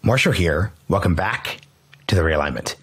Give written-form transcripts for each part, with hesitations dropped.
Marshall here. Welcome back to the Realignment.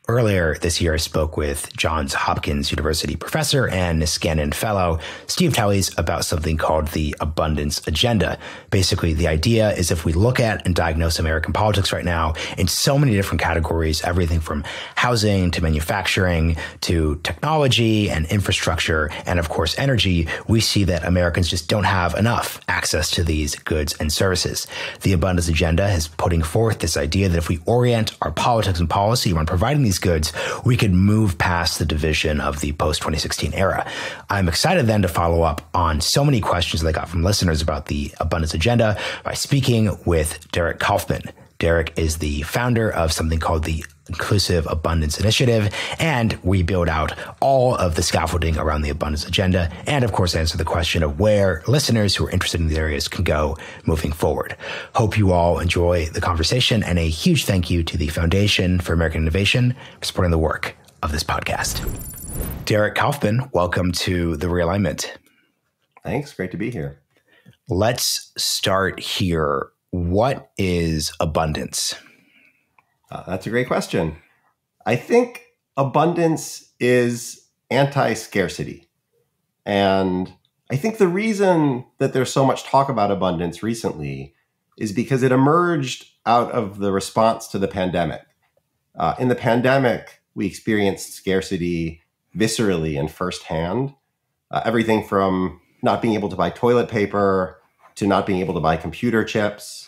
Earlier this year, I spoke with Johns Hopkins University professor and Niskanen fellow Steve Teles about something called the abundance agenda. Basically, the idea is if we look at and diagnose American politics right now in so many different categories, everything from housing to manufacturing to technology and infrastructure and, of course, energy, we see that Americans just don't have enough access to these goods and services. The abundance agenda is putting forth this idea that if we orient our politics and policy around providing these goods, we could move past the division of the post-2016 era. I'm excited then to follow up on so many questions that I got from listeners about the abundance agenda by speaking with Derek Kaufman. Derek is the founder of something called the Inclusive Abundance Initiative, and we build out all of the scaffolding around the abundance agenda and, of course, answer the question of where listeners who are interested in these areas can go moving forward. Hope you all enjoy the conversation, and a huge thank you to the Foundation for American Innovation for supporting the work of this podcast. Derek Kaufman, welcome to the Realignment. Thanks. Great to be here. Let's start here. What is abundance? That's a great question. I think abundance is anti-scarcity. And I think the reason that there's so much talk about abundance recently is because it emerged out of the response to the pandemic. In the pandemic, we experienced scarcity viscerally and firsthand. Everything from not being able to buy toilet paper to not being able to buy computer chips.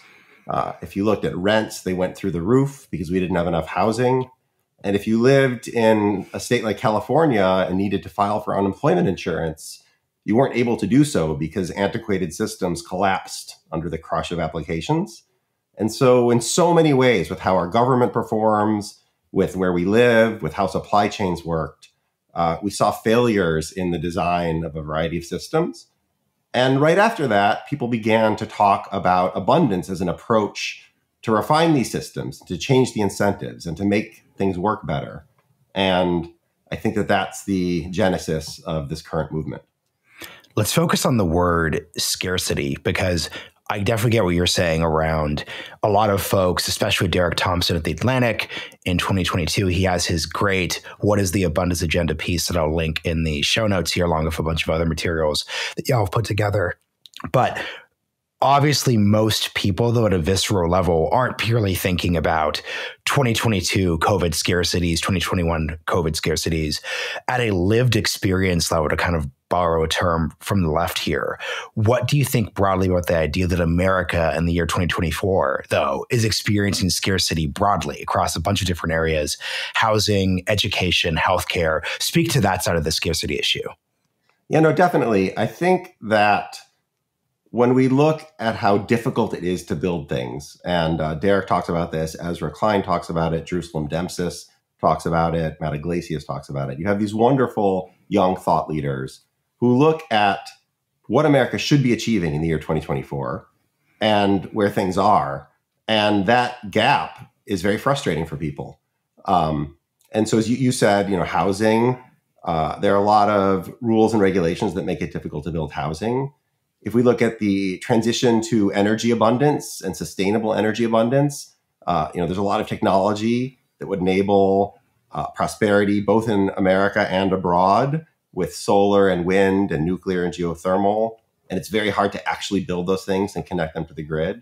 If you looked at rents, they went through the roof because we didn't have enough housing. And if you lived in a state like California and needed to file for unemployment insurance, you weren't able to do so because antiquated systems collapsed under the crush of applications. And so in so many ways, with how our government performs, with where we live, with how supply chains worked, we saw failures in the design of a variety of systems. And right after that, people began to talk about abundance as an approach to refine these systems, to change the incentives, and to make things work better. And I think that that's the genesis of this current movement. Let's focus on the word scarcity, because I definitely get what you're saying around a lot of folks, especially Derek Thompson at The Atlantic in 2022. He has his great What is the Abundance Agenda piece that I'll link in the show notes here, along with a bunch of other materials that y'all have put together. But obviously, most people, though, at a visceral level, aren't purely thinking about 2022 COVID scarcities, 2021 COVID scarcities at a lived experience level, to kind of borrow a term from the left here. What do you think broadly about the idea that America in the year 2024, though, is experiencing scarcity broadly across a bunch of different areas, housing, education, healthcare? Speak to that side of the scarcity issue. Yeah, no, definitely. I think that when we look at how difficult it is to build things, and Derek talks about this, Ezra Klein talks about it, Jerusalem Dempsis talks about it, Matt Iglesias talks about it. You have these wonderful young thought leaders who look at what America should be achieving in the year 2024 and where things are. And that gap is very frustrating for people. And so as you said, housing, there are a lot of rules and regulations that make it difficult to build housing. If we look at the transition to energy abundance and sustainable energy abundance, there's a lot of technology that would enable prosperity both in America and abroad, with solar and wind and nuclear and geothermal. And it's very hard to actually build those things and connect them to the grid.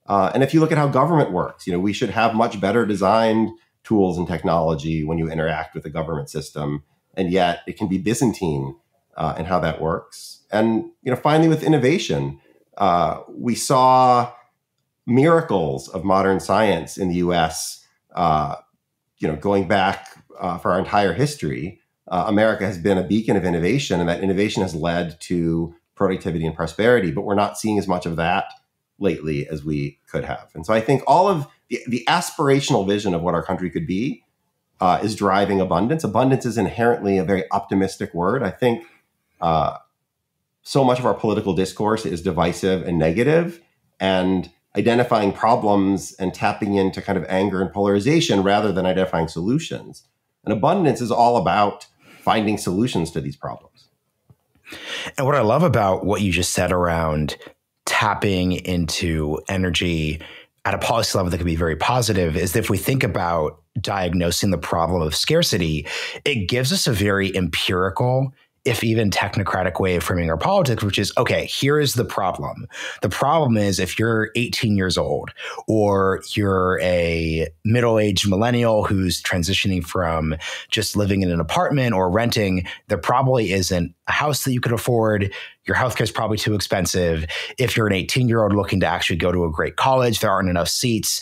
And if you look at how government works, we should have much better designed tools and technology when you interact with the government system. And yet it can be Byzantine in how that works. And, finally, with innovation, we saw miracles of modern science in the US, going back for our entire history. America has been a beacon of innovation, and that innovation has led to productivity and prosperity, but we're not seeing as much of that lately as we could have. And so I think all of the aspirational vision of what our country could be is driving abundance. Abundance is inherently a very optimistic word. I think so much of our political discourse is divisive and negative, and identifying problems and tapping into kind of anger and polarization rather than identifying solutions. And abundance is all about finding solutions to these problems. And what I love about what you just said around tapping into energy at a policy level that can be very positive is that if we think about diagnosing the problem of scarcity, it gives us a very empirical, if even technocratic way of framing our politics, which is, okay, here is the problem. The problem is if you're 18 years old or you're a middle-aged millennial who's transitioning from just living in an apartment or renting, there probably isn't a house that you could afford. Your healthcare is probably too expensive. If you're an 18-year-old looking to actually go to a great college, there aren't enough seats.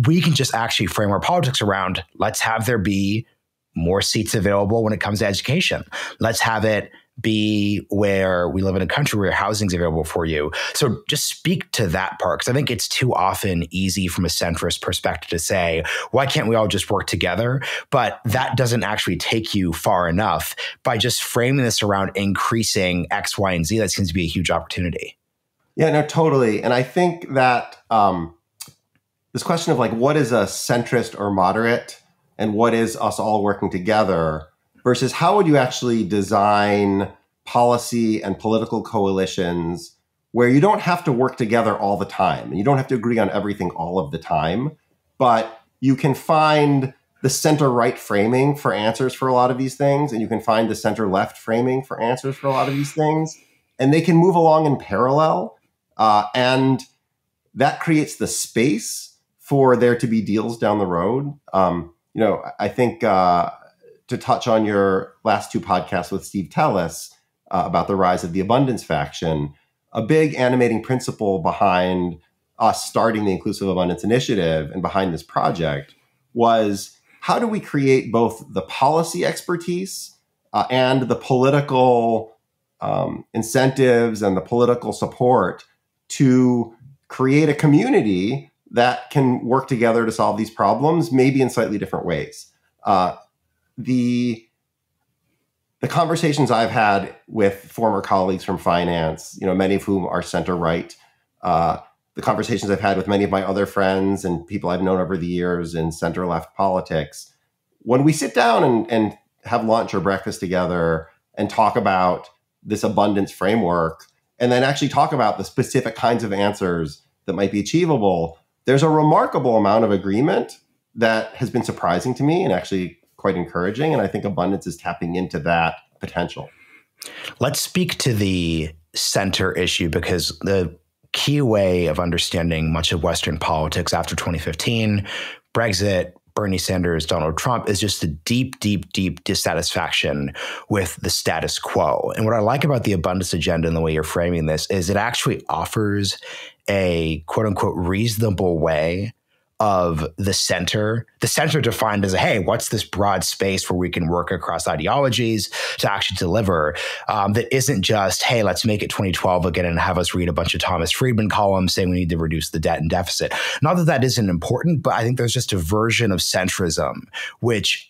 We can just actually frame our politics around, let's have there be more seats available when it comes to education. Let's have it be where we live in a country where housing's available for you. So just speak to that part, because I think it's too often easy from a centrist perspective to say, why can't we all just work together? But that doesn't actually take you far enough. By just framing this around increasing X, Y, and Z, that seems to be a huge opportunity. Yeah, no, totally. And I think that this question of like, what is a centrist or moderate and what is us all working together versus how would you actually design policy and political coalitions where you don't have to work together all the time and you don't have to agree on everything all of the time, but you can find the center-right framing for answers for a lot of these things, and you can find the center-left framing for answers for a lot of these things, and they can move along in parallel, and that creates the space for there to be deals down the road. I think to touch on your last two podcasts with Steve Teles about the rise of the abundance faction, a big animating principle behind us starting the Inclusive Abundance Initiative and behind this project was, how do we create both the policy expertise and the political incentives and the political support to create a community that can work together to solve these problems, maybe in slightly different ways. The conversations I've had with former colleagues from finance, many of whom are center-right, the conversations I've had with many of my other friends and people I've known over the years in center-left politics, when we sit down and have lunch or breakfast together and talk about this abundance framework, and then actually talk about the specific kinds of answers that might be achievable, there's a remarkable amount of agreement that has been surprising to me and actually quite encouraging. And I think abundance is tapping into that potential. Let's speak to the center issue, because the key way of understanding much of Western politics after 2015, Brexit, Bernie Sanders, Donald Trump, is just a deep, deep, deep dissatisfaction with the status quo. And what I like about the abundance agenda and the way you're framing this is it actually offers a quote unquote reasonable way of the center defined as, hey, what's this broad space where we can work across ideologies to actually deliver, that isn't just, hey, let's make it 2012 again and have us read a bunch of Thomas Friedman columns saying we need to reduce the debt and deficit. Not that that isn't important, but I think there's just a version of centrism, which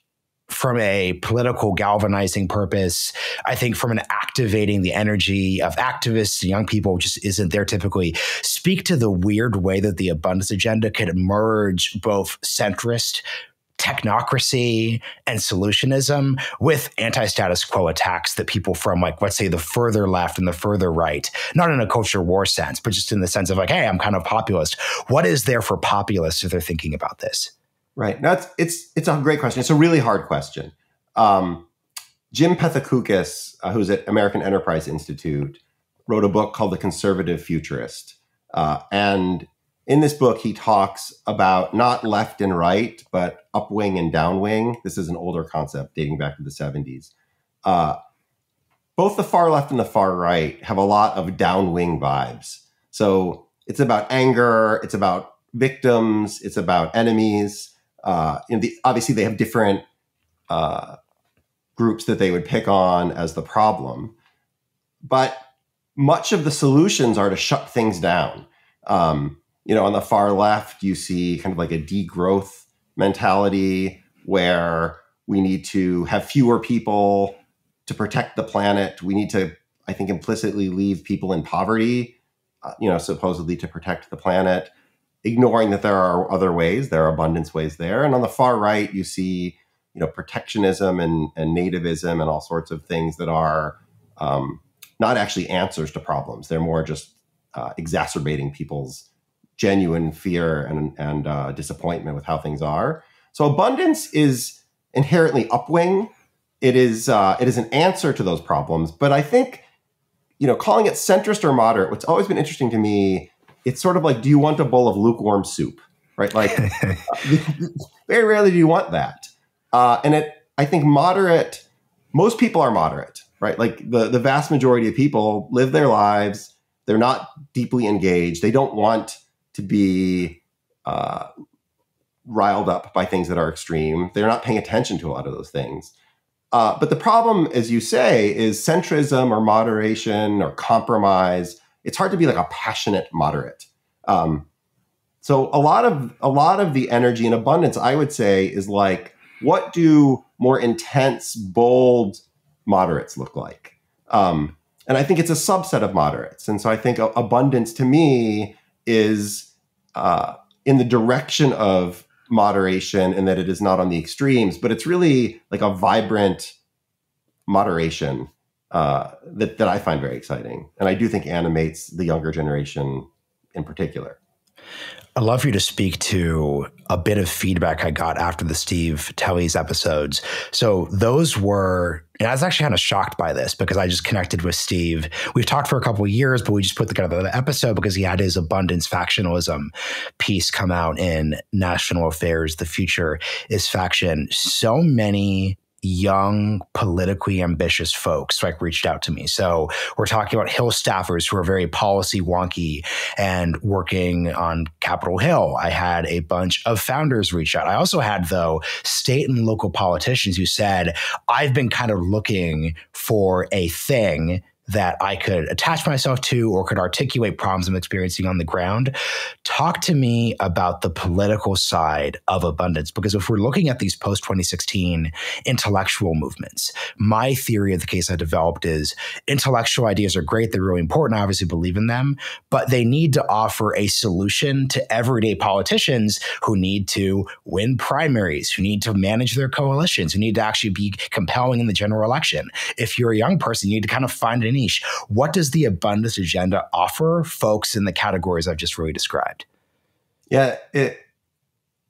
from a political galvanizing purpose, I think from an activating the energy of activists and young people just isn't there typically. Speak to the weird way that the abundance agenda could merge both centrist technocracy and solutionism with anti-status quo attacks that people from, like, let's say the further left and the further right, not in a culture war sense, but just in the sense of like, hey, I'm kind of populist. What is there for populists if they're thinking about this? Right. No, it's a great question. It's a really hard question. Jim Pethokoukis, who's at American Enterprise Institute, wrote a book called The Conservative Futurist. And in this book, he talks about not left and right, but upwing and downwing. This is an older concept dating back to the 70s. Both the far left and the far right have a lot of downwing vibes. So it's about anger, it's about victims, it's about enemies. Obviously, they have different groups that they would pick on as the problem. But much of the solutions are to shut things down. On the far left, you see kind of like a degrowth mentality where we need to have fewer people to protect the planet. We need to, I think, implicitly leave people in poverty, supposedly to protect the planet, ignoring that there are other ways, there are abundance ways there. And on the far right, you see, protectionism and nativism and all sorts of things that are not actually answers to problems. They're more just exacerbating people's genuine fear and disappointment with how things are. So abundance is inherently upwing. It is an answer to those problems. But I think, calling it centrist or moderate, what's always been interesting to me, it's sort of like, do you want a bowl of lukewarm soup, right? Like, very rarely do you want that. I think moderate, most people are moderate, right? Like the vast majority of people live their lives. They're not deeply engaged. They don't want to be riled up by things that are extreme. They're not paying attention to a lot of those things. But the problem, as you say, is centrism or moderation or compromise. It's hard to be like a passionate moderate. So a lot of the energy and abundance, I would say, is like, what do more intense, bold moderates look like? And I think it's a subset of moderates. And so I think abundance to me is in the direction of moderation, and that it is not on the extremes, but it's really like a vibrant moderation that I find very exciting. And I do think animates the younger generation in particular. I'd love for you to speak to a bit of feedback I got after the Steve Teles episodes. So those were, and I was actually kind of shocked by this because I just connected with Steve. We've talked for a couple of years, but we just put together the episode because he had his abundance factionalism piece come out in National Affairs. The future is faction. So many young, politically ambitious folks reached out to me. So we're talking about Hill staffers who are very policy wonky and working on Capitol Hill. I had a bunch of founders reach out. I also had, though, state and local politicians who said, I've been kind of looking for a thing that I could attach myself to or could articulate problems I'm experiencing on the ground. Talk to me about the political side of abundance, because if we're looking at these post-2016 intellectual movements, my theory of the case I developed is intellectual ideas are great. They're really important. I obviously believe in them, but they need to offer a solution to everyday politicians who need to win primaries, who need to manage their coalitions, who need to actually be compelling in the general election. If you're a young person, you need to kind of find an niche. What does the abundance agenda offer folks in the categories I've just really described? Yeah,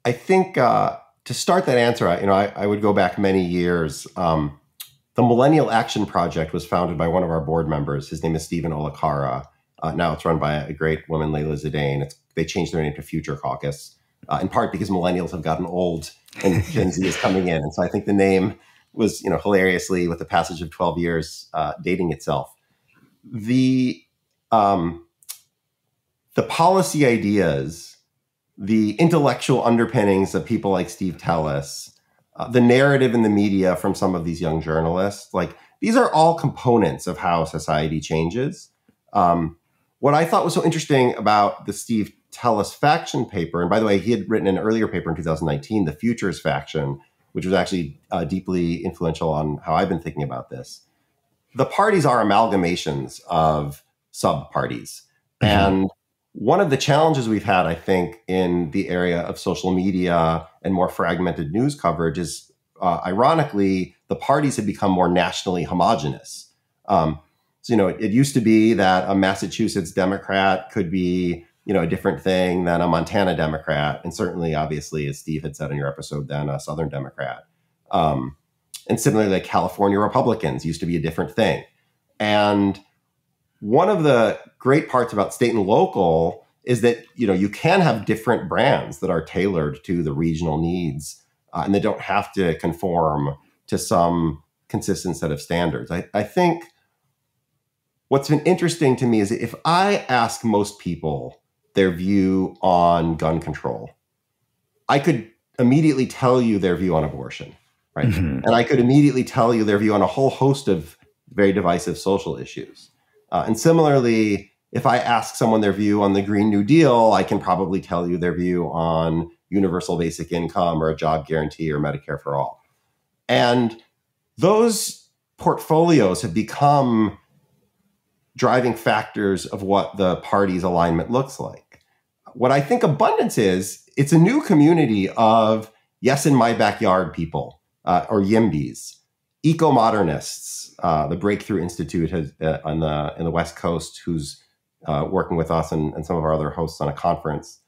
I think to start that answer, I would go back many years. The Millennial Action Project was founded by one of our board members. His name is Stephen Olakara. Now it's run by a great woman, Layla Zidane. They changed their name to Future Caucus, in part because millennials have gotten old and Gen Z is coming in. And so I think the name was, hilariously, with the passage of 12 years, dating itself. The policy ideas, the intellectual underpinnings of people like Steve Teles, the narrative in the media from some of these young journalists, like these are all components of how society changes. What I thought was so interesting about the Steve Teles faction paper, and by the way, he had written an earlier paper in 2019, The Futures Faction, which was actually deeply influential on how I've been thinking about this. The parties are amalgamations of sub-parties. Mm-hmm. And one of the challenges we've had, I think, in the area of social media and more fragmented news coverage is, ironically, the parties have become more nationally homogenous. So, it used to be that a Massachusetts Democrat could be, a different thing than a Montana Democrat. And certainly, obviously, as Steve had said in your episode, than a Southern Democrat. And similarly, like California Republicans used to be a different thing. And one of the great parts about state and local is that, you can have different brands that are tailored to the regional needs, and they don't have to conform to some consistent set of standards. I think what's been interesting to me is if I ask most people their view on gun control, I could immediately tell you their view on abortion. Right. Mm-hmm. And I could immediately tell you their view on a whole host of very divisive social issues. And similarly, if I ask someone their view on the Green New Deal, I can probably tell you their view on universal basic income or a job guarantee or Medicare for all. And those portfolios have become driving factors of what the party's alignment looks like. What I think abundance is, it's a new community of yes in my backyard people. Or YIMBYs, eco-modernists. The Breakthrough Institute has in the West Coast, who's working with us and some of our other hosts on a conference,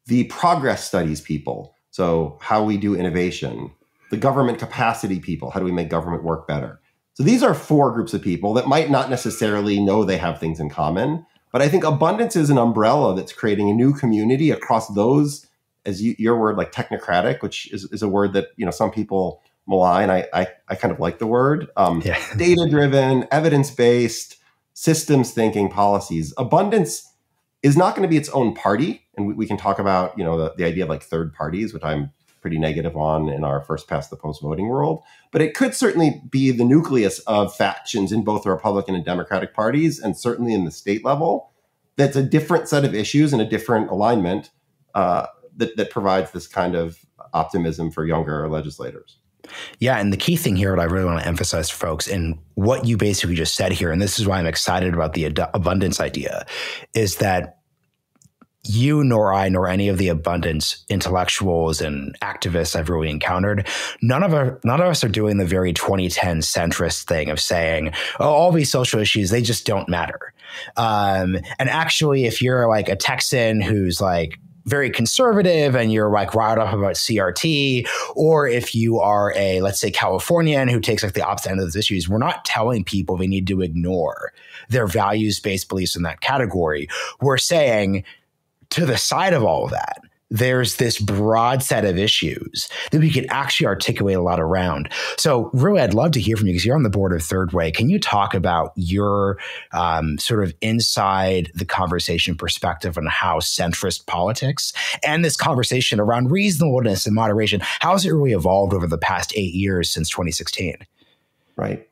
the progress studies people, so how we do innovation, the government capacity people, how do we make government work better? So these are 4 groups of people that might not necessarily know they have things in common, but I think abundance is an umbrella that's creating a new community across those, as your word, like technocratic, which is a word that some people malign. I kind of like the word. Data-driven, evidence-based, systems thinking policies. Abundance is not going to be its own party. And we can talk about, the idea of like third parties, which I'm pretty negative on in our first past the post voting world. But it could certainly be the nucleus of factions in both the Republican and Democratic parties, and certainly in the state level. That's a different set of issues and a different alignment that provides this kind of optimism for younger legislators. Yeah, and the key thing here, what I really want to emphasize for folks, and what you basically just said here, and this is why I'm excited about the abundance idea, is that you nor I nor any of the abundance intellectuals and activists I've really encountered, none of us are doing the very 2010 centrist thing of saying, oh, all these social issues, they just don't matter. And actually, if you're like a Texan who's like very conservative and you're like riled up about CRT, or if you are a, let's say, Californian who takes like the opposite end of those issues, we're not telling people they need to ignore their values-based beliefs in that category. We're saying, to the side of all of that, there's this broad set of issues that we could actually articulate a lot around. So really, I'd love to hear from you because you're on the board of Third Way. Can you talk about your sort of inside the conversation perspective on how centrist politics and this conversation around reasonableness and moderation, how has it really evolved over the past 8 years since 2016? Right.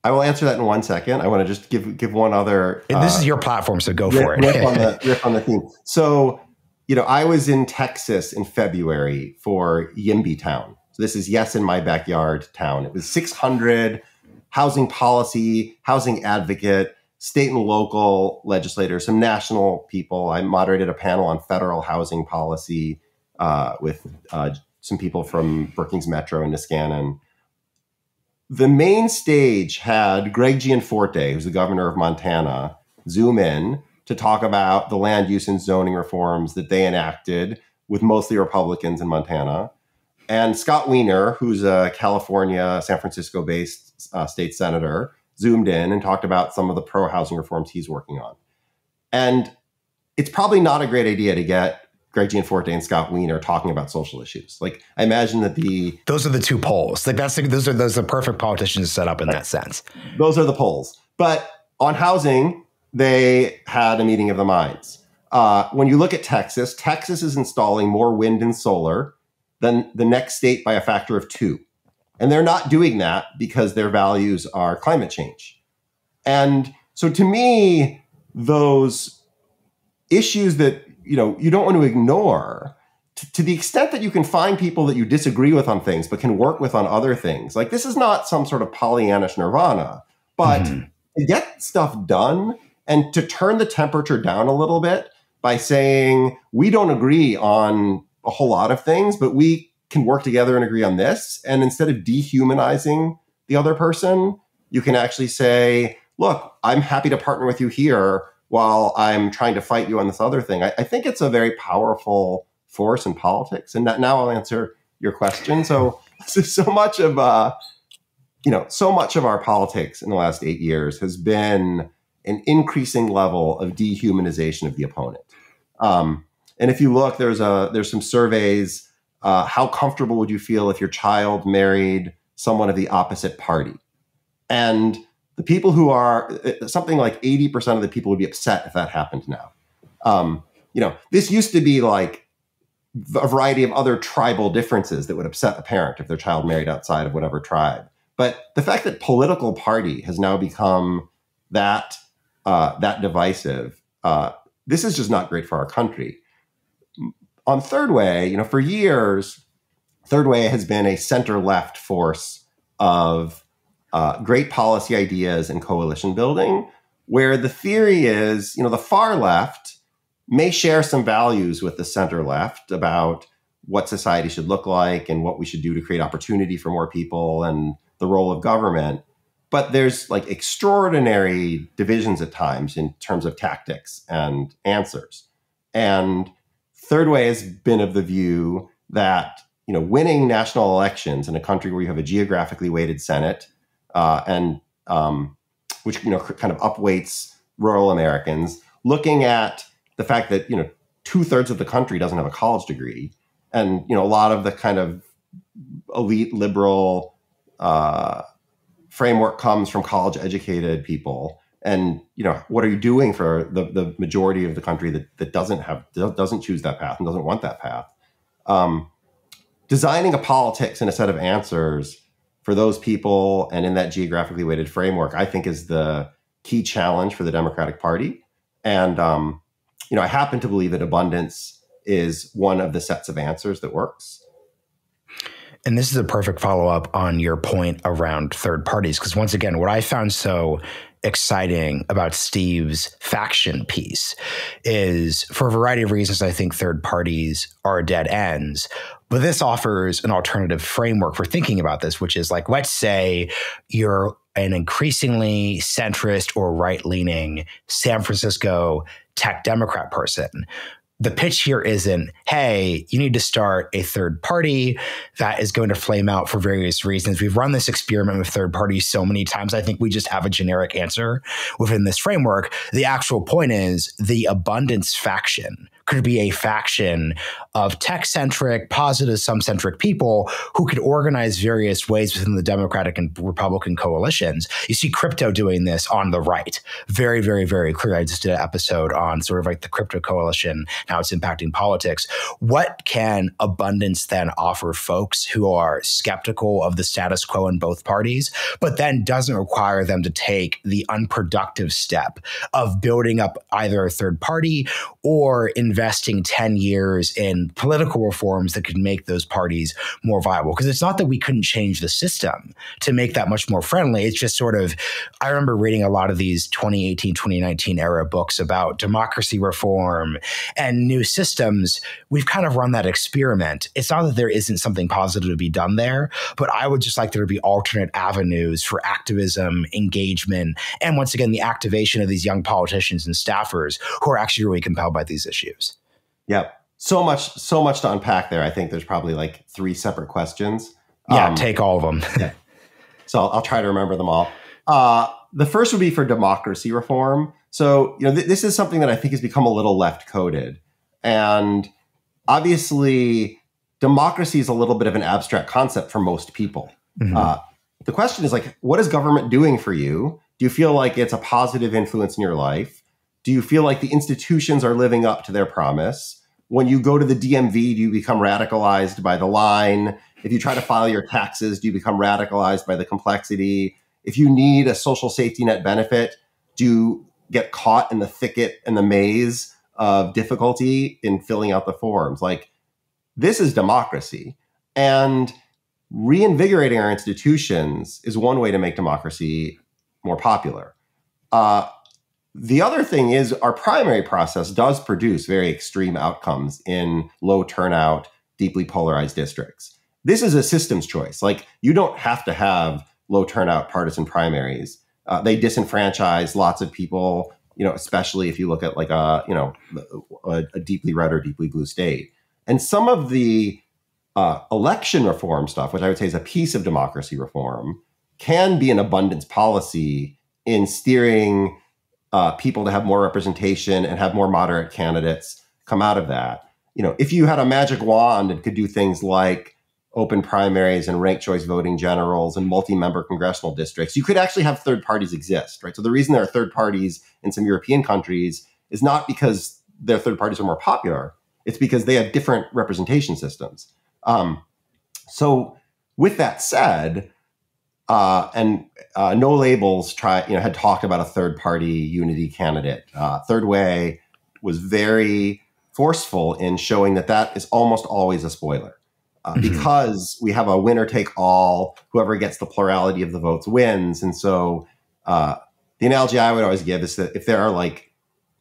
I will answer that in 1 second. I want to just give one other. This is your platform, so go for it. riff on the theme. So, I was in Texas in February for YIMBY Town. So this is Yes in My Backyard Town. It was 600 housing policy, housing advocate, state and local legislators, some national people. I moderated a panel on federal housing policy with some people from Brookings Metro and Niskanen. The main stage had Greg Gianforte, who's the governor of Montana, zoom in to talk about the land use and zoning reforms that they enacted with mostly Republicans in Montana. And Scott Wiener, who's a California, San Francisco-based state senator, zoomed in and talked about some of the pro-housing reforms he's working on. And it's probably not a great idea to get Greg Gianforte and Scott Wiener talking about social issues. Like, I imagine that those are the two poles. Like those are the perfect politicians set up in that sense. Those are the poles. But on housing, they had a meeting of the minds. When you look at Texas, Texas is installing more wind and solar than the next state by a factor of 2. And they're not doing that because their values are climate change. And so to me, those issues that you don't want to ignore, to the extent that you can find people that you disagree with on things, but can work with on other things. Like, this is not some sort of Pollyannish nirvana, but to get stuff done and to turn the temperature down a little bit by saying, we don't agree on a whole lot of things, but we can work together and agree on this. And instead of dehumanizing the other person, you can actually say, look, I'm happy to partner with you here while I'm trying to fight you on this other thing. I think it's a very powerful force in politics. And now I'll answer your question. So much of our politics in the last 8 years has been an increasing level of dehumanization of the opponent. And if you look, there's some surveys. How comfortable would you feel if your child married someone of the opposite party? And the people who are, something like 80% of the people would be upset if that happened now. This used to be like a variety of other tribal differences that would upset a parent if their child married outside of whatever tribe. But the fact that political party has now become that divisive, this is just not great for our country. On Third Way, for years, Third Way has been a center-left force of great policy ideas and coalition building, where the theory is, the far left may share some values with the center left about what society should look like and what we should do to create opportunity for more people and the role of government. But there's like extraordinary divisions at times in terms of tactics and answers. And third way has been of the view that, winning national elections in a country where you have a geographically weighted Senate, and which, kind of upweights rural Americans, looking at the fact that, 2/3 of the country doesn't have a college degree. And, a lot of the kind of elite liberal framework comes from college educated people. And, what are you doing for the majority of the country that doesn't choose that path and doesn't want that path? Designing a politics and a set of answers for those people and in that geographically weighted framework, I think, is the key challenge for the Democratic Party. And, I happen to believe that abundance is one of the sets of answers that works. And this is a perfect follow-up on your point around third parties, because once again, what I found so exciting about Steve's faction piece is, for a variety of reasons, I think third parties are dead ends. But this offers an alternative framework for thinking about this, which is like, let's say you're an increasingly centrist or right-leaning San Francisco tech Democrat person. The pitch here isn't, hey, you need to start a third party that is going to flame out for various reasons. We've run this experiment with third parties so many times. I think we just have a generic answer within this framework. The actual point is the abundance faction could be a faction of tech-centric, positive, sum-centric people who could organize various ways within the Democratic and Republican coalitions. You see crypto doing this on the right. Very, very, very clear. I just did an episode on sort of like the crypto coalition, how it's impacting politics. What can abundance then offer folks who are skeptical of the status quo in both parties, but then doesn't require them to take the unproductive step of building up either a third party or investing 10 years in political reforms that could make those parties more viable? Because it's not that we couldn't change the system to make that much more friendly. It's just sort of, I remember reading a lot of these 2018, 2019 era books about democracy reform and new systems. We've kind of run that experiment. It's not that there isn't something positive to be done there, but I would just like there to be alternate avenues for activism, engagement, and once again, the activation of these young politicians and staffers who are actually really compelled by these issues. Yep. So much to unpack there. I think there's probably like 3 separate questions. Yeah, take all of them. Yeah. So I'll try to remember them all. The first would be for democracy reform. So, this is something that I think has become a little left-coded. And obviously, democracy is a little bit of an abstract concept for most people. Mm-hmm. The question is like, what is government doing for you? Do you feel like it's a positive influence in your life? Do you feel like the institutions are living up to their promise? When you go to the DMV, do you become radicalized by the line? If you try to file your taxes, do you become radicalized by the complexity? If you need a social safety net benefit, do you get caught in the thicket and the maze of difficulty in filling out the forms? Like, this is democracy. And reinvigorating our institutions is one way to make democracy more popular. The other thing is our primary process does produce very extreme outcomes in low turnout, deeply polarized districts. This is a systems choice. Like, you don't have to have low turnout partisan primaries. They disenfranchise lots of people, especially if you look at like a deeply red or deeply blue state. And some of the election reform stuff, which I would say is a piece of democracy reform, can be an abundance policy in steering people to have more representation and have more moderate candidates come out of that. If you had a magic wand and could do things like open primaries and ranked choice voting generals and multi-member congressional districts, you could actually have third parties exist, right? So the reason there are third parties in some European countries is not because their third parties are more popular. It's because they have different representation systems. So with that said, No Labels had talked about a third party unity candidate. Third Way was very forceful in showing that is almost always a spoiler. Because we have a winner take all, whoever gets the plurality of the votes wins. And so the analogy I would always give is that if there are like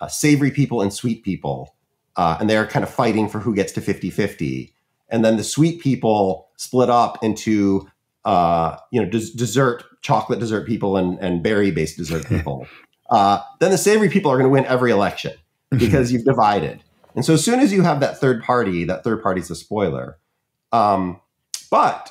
savory people and sweet people, and they're kind of fighting for who gets to 50-50, and then the sweet people split up into dessert chocolate dessert people and berry-based dessert people, then the savory people are going to win every election because you've divided. And so as soon as you have that third party's a spoiler. But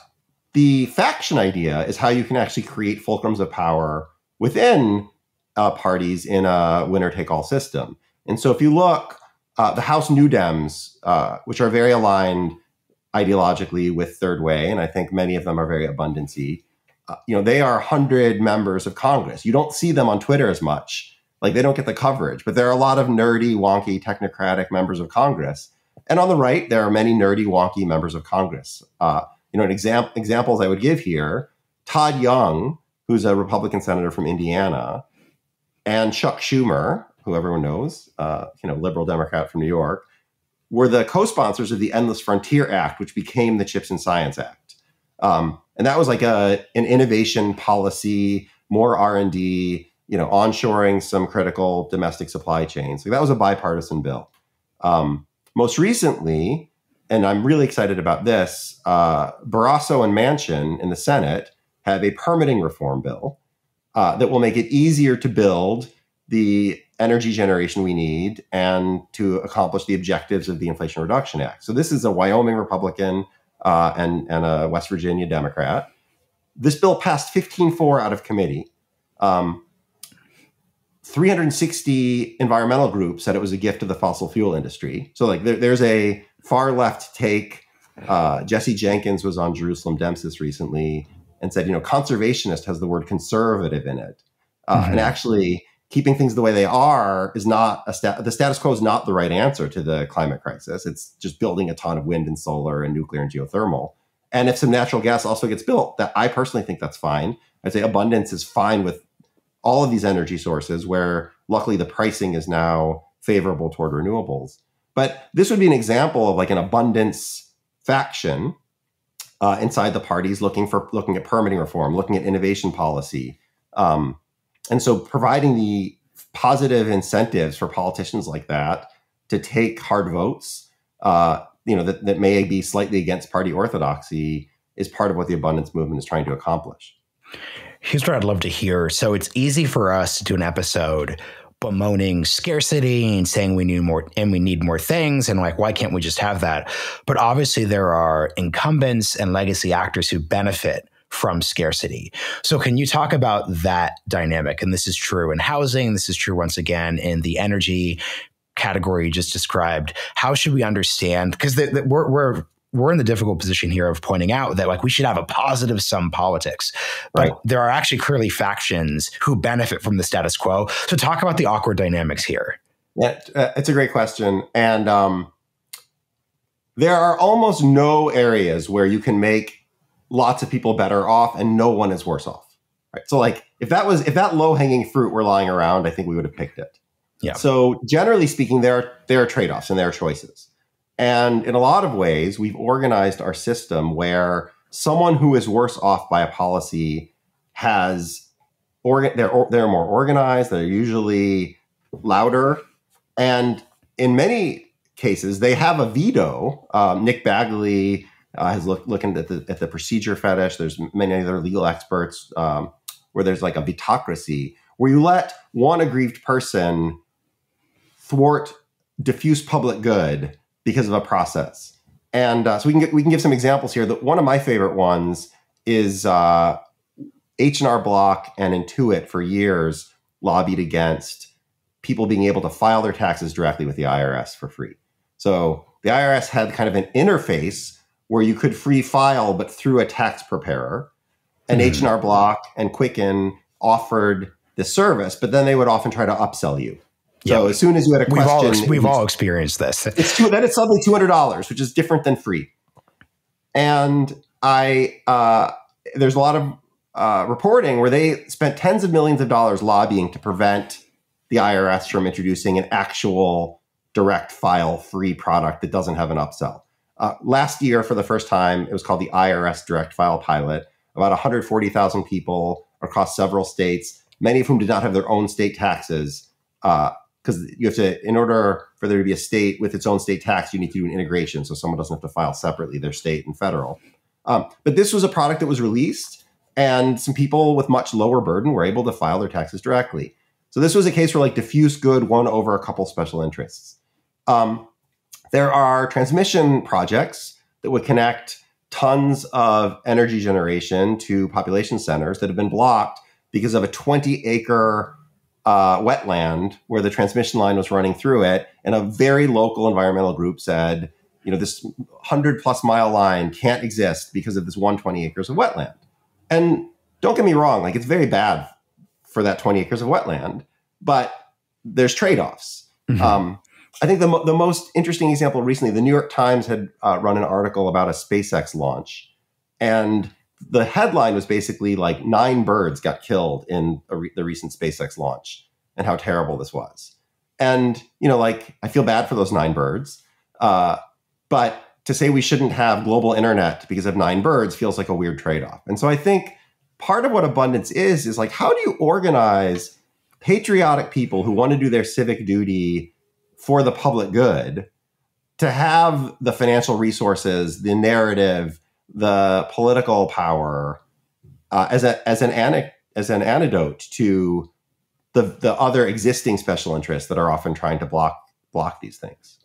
the faction idea is how you can actually create fulcrums of power within parties in a winner-take-all system. And so if you look, the House New Dems, which are very aligned ideologically with Third Way, and I think many of them are very abundancy, they are 100 members of Congress. You don't see them on Twitter as much. Like, they don't get the coverage, but there are a lot of nerdy, wonky, technocratic members of Congress. And on the right, there are many nerdy, wonky members of Congress. Examples I would give here, Todd Young, who's a Republican senator from Indiana, and Chuck Schumer, who everyone knows, liberal Democrat from New York, were the co-sponsors of the Endless Frontier Act, which became the Chips and Science Act. And that was like an innovation policy, more R&D, onshoring some critical domestic supply chains. So that was a bipartisan bill. Most recently, and I'm really excited about this, Barrasso and Manchin in the Senate have a permitting reform bill that will make it easier to build the energy generation we need and to accomplish the objectives of the Inflation Reduction Act. So this is a Wyoming Republican and a West Virginia Democrat. This bill passed 15-4 out of committee. 360 environmental groups said it was a gift to the fossil fuel industry. So there's a far left take. Jesse Jenkins was on Jerusalem Dempsis recently and said, conservationist has the word conservative in it. And actually, keeping things the way they are is not the status quo is not the right answer to the climate crisis. It's just building a ton of wind and solar and nuclear and geothermal. And if some natural gas also gets built, that I personally think that's fine. I'd say abundance is fine with all of these energy sources, where luckily the pricing is now favorable toward renewables. But this would be an example of like an abundance faction inside the parties looking at permitting reform, looking at innovation policy. And so providing the positive incentives for politicians like that to take hard votes, that may be slightly against party orthodoxy is part of what the abundance movement is trying to accomplish. Here's what I'd love to hear. So it's easy for us to do an episode bemoaning scarcity and saying we need more things, and like, why can't we just have that? But obviously there are incumbents and legacy actors who benefit from scarcity. So can you talk about that dynamic? And this is true in housing. This is true once again in the energy category you just described. How should we understand? Because we're in the difficult position here of pointing out that like we should have a positive sum politics, but there are actually clearly factions who benefit from the status quo. So talk about the awkward dynamics here. Yeah, it's a great question. And there are almost no areas where you can make lots of people better off and no one is worse off. Right? So like if that low-hanging fruit were lying around, I think we would have picked it. Yeah. So generally speaking, there are trade-offs and there are choices. And in a lot of ways, we've organized our system where someone who is worse off by a policy they're more organized, they're usually louder, and in many cases, they have a veto. Nick Bagley has looking at the procedure fetish. There's many other legal experts where there's like a vetocracy, where you let one aggrieved person thwart diffuse public good because of a process. And so we can give some examples here. One of my favorite ones is H&R Block and Intuit for years lobbied against people being able to file their taxes directly with the IRS for free. So the IRS had kind of an interface where you could free file, but through a tax preparer. And H&R Block and Quicken offered the service, but then they would often try to upsell you. So as soon as you had a question, we've all experienced this. Then it's suddenly $200, which is different than free. And there's a lot of reporting where they spent tens of millions of dollars lobbying to prevent the IRS from introducing an actual direct file free product that doesn't have an upsell. Last year, for the first time, it was called the IRS Direct File Pilot. About 140,000 people across several states, many of whom did not have their own state taxes. Because you have to, in order for there to be a state with its own state tax, you need to do an integration. So someone doesn't have to file separately their state and federal. But this was a product that was released. And some people with much lower burden were able to file their taxes directly. So this was a case where like diffuse good won over a couple special interests. There are transmission projects that would connect tons of energy generation to population centers that have been blocked because of a 20-acre wetland where the transmission line was running through it. And a very local environmental group said, this 100+ mile line can't exist because of this 120 acres of wetland. And don't get me wrong, like it's very bad for that 20 acres of wetland, but there's trade-offs. Mm-hmm. I think the most interesting example recently, the New York Times had run an article about a SpaceX launch. And the headline was basically like 9 birds got killed in the recent SpaceX launch and how terrible this was. And, I feel bad for those 9 birds. But to say we shouldn't have global internet because of 9 birds feels like a weird trade-off. And so I think part of what abundance is like, how do you organize patriotic people who want to do their civic duty for the public good to have the financial resources, the narrative, the political power as an antidote to the other existing special interests that are often trying to block these things.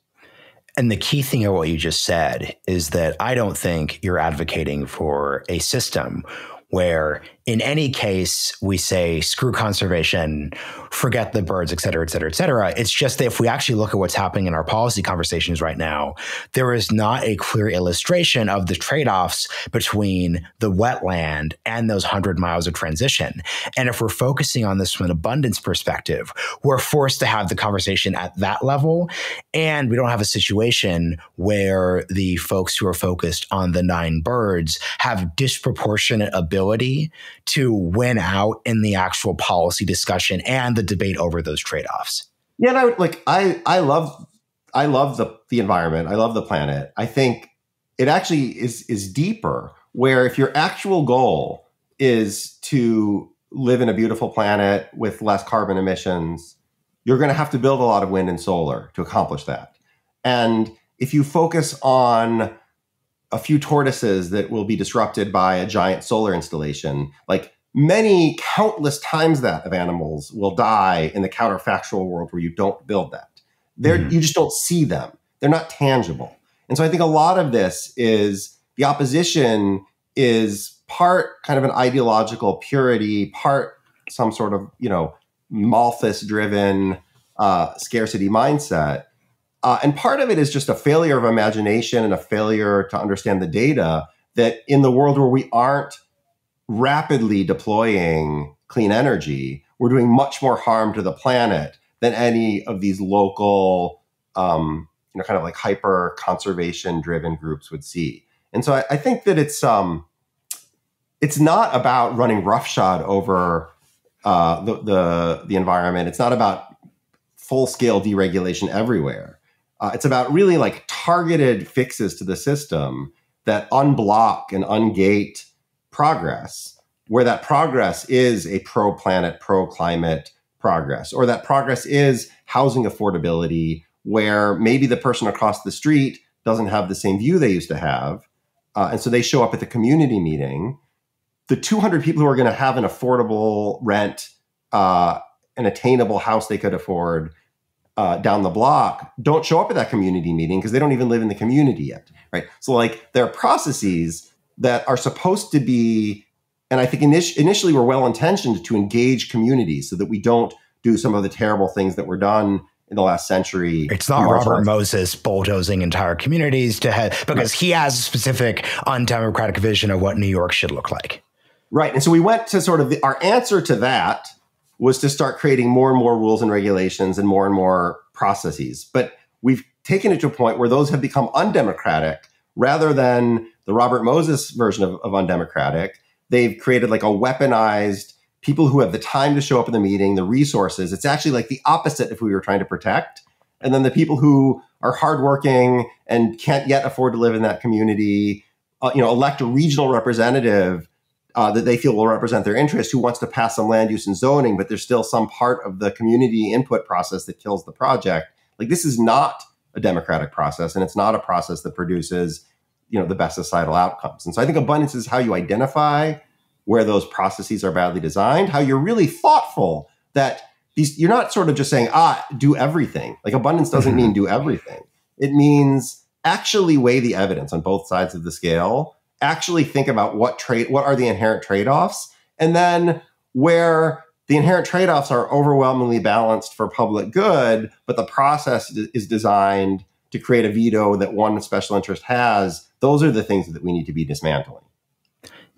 And the key thing of what you just said is that I don't think you're advocating for a system where in any case we say, screw conservation, forget the birds, et cetera, et cetera, et cetera. It's just that if we actually look at what's happening in our policy conversations right now, there is not a clear illustration of the trade-offs between the wetland and those 100 miles of transition. And if we're focusing on this from an abundance perspective, we're forced to have the conversation at that level. And we don't have a situation where the folks who are focused on the 9 birds have disproportionate ability to win out in the actual policy discussion and the debate over those trade-offs. Yeah, and I love the environment. I love the planet. I think it actually is deeper, where if your actual goal is to live in a beautiful planet with less carbon emissions, you're going to have to build a lot of wind and solar to accomplish that. And if you focus on a few tortoises that will be disrupted by a giant solar installation, like many countless times that of animals will die in the counterfactual world where you don't build that. You just don't see them. They're not tangible. And so I think a lot of this is the opposition is part kind of an ideological purity, part some sort of, Malthus-driven scarcity mindset. And part of it is just a failure of imagination and a failure to understand the data that in the world where we aren't rapidly deploying clean energy, we're doing much more harm to the planet than any of these local, kind of like hyper conservation driven groups would see. And so I think that it's not about running roughshod over the environment. It's not about full scale deregulation everywhere. It's about really like targeted fixes to the system that unblock and ungate progress, where that progress is a pro-planet, pro-climate progress, or that progress is housing affordability, where maybe the person across the street doesn't have the same view they used to have. And so they show up at the community meeting. The 200 people who are going to have an affordable rent, an attainable house they could afford down the block don't show up at that community meeting because they don't even live in the community yet, right? So like there are processes that are supposed to be, and I think initially were well-intentioned to engage communities so that we don't do some of the terrible things that were done in the last century. It's not Robert Moses bulldozing entire communities because he has a specific undemocratic vision of what New York should look like. Right. And so we went to sort of our answer to that was to start creating more and more rules and regulations and more processes. But we've taken it to a point where those have become undemocratic rather than the Robert Moses version of undemocratic. They've created like a weaponized people who have the time to show up in the meeting, the resources. It's actually like the opposite if we were trying to protect. And then the people who are hardworking and can't yet afford to live in that community, elect a regional representative that they feel will represent their interest, who wants to pass some land use and zoning, but there's still some part of the community input process that kills the project. Like this is not a democratic process, and it's not a process that produces, the best societal outcomes. And so I think abundance is how you identify where those processes are badly designed, how you're really thoughtful that you're not sort of just saying, do everything. Like abundance doesn't mean do everything. It means actually weigh the evidence on both sides of the scale, actually think about what are the inherent trade-offs, and then where the inherent trade-offs are overwhelmingly balanced for public good, but the process is designed to create a veto that one special interest has, those are the things that we need to be dismantling.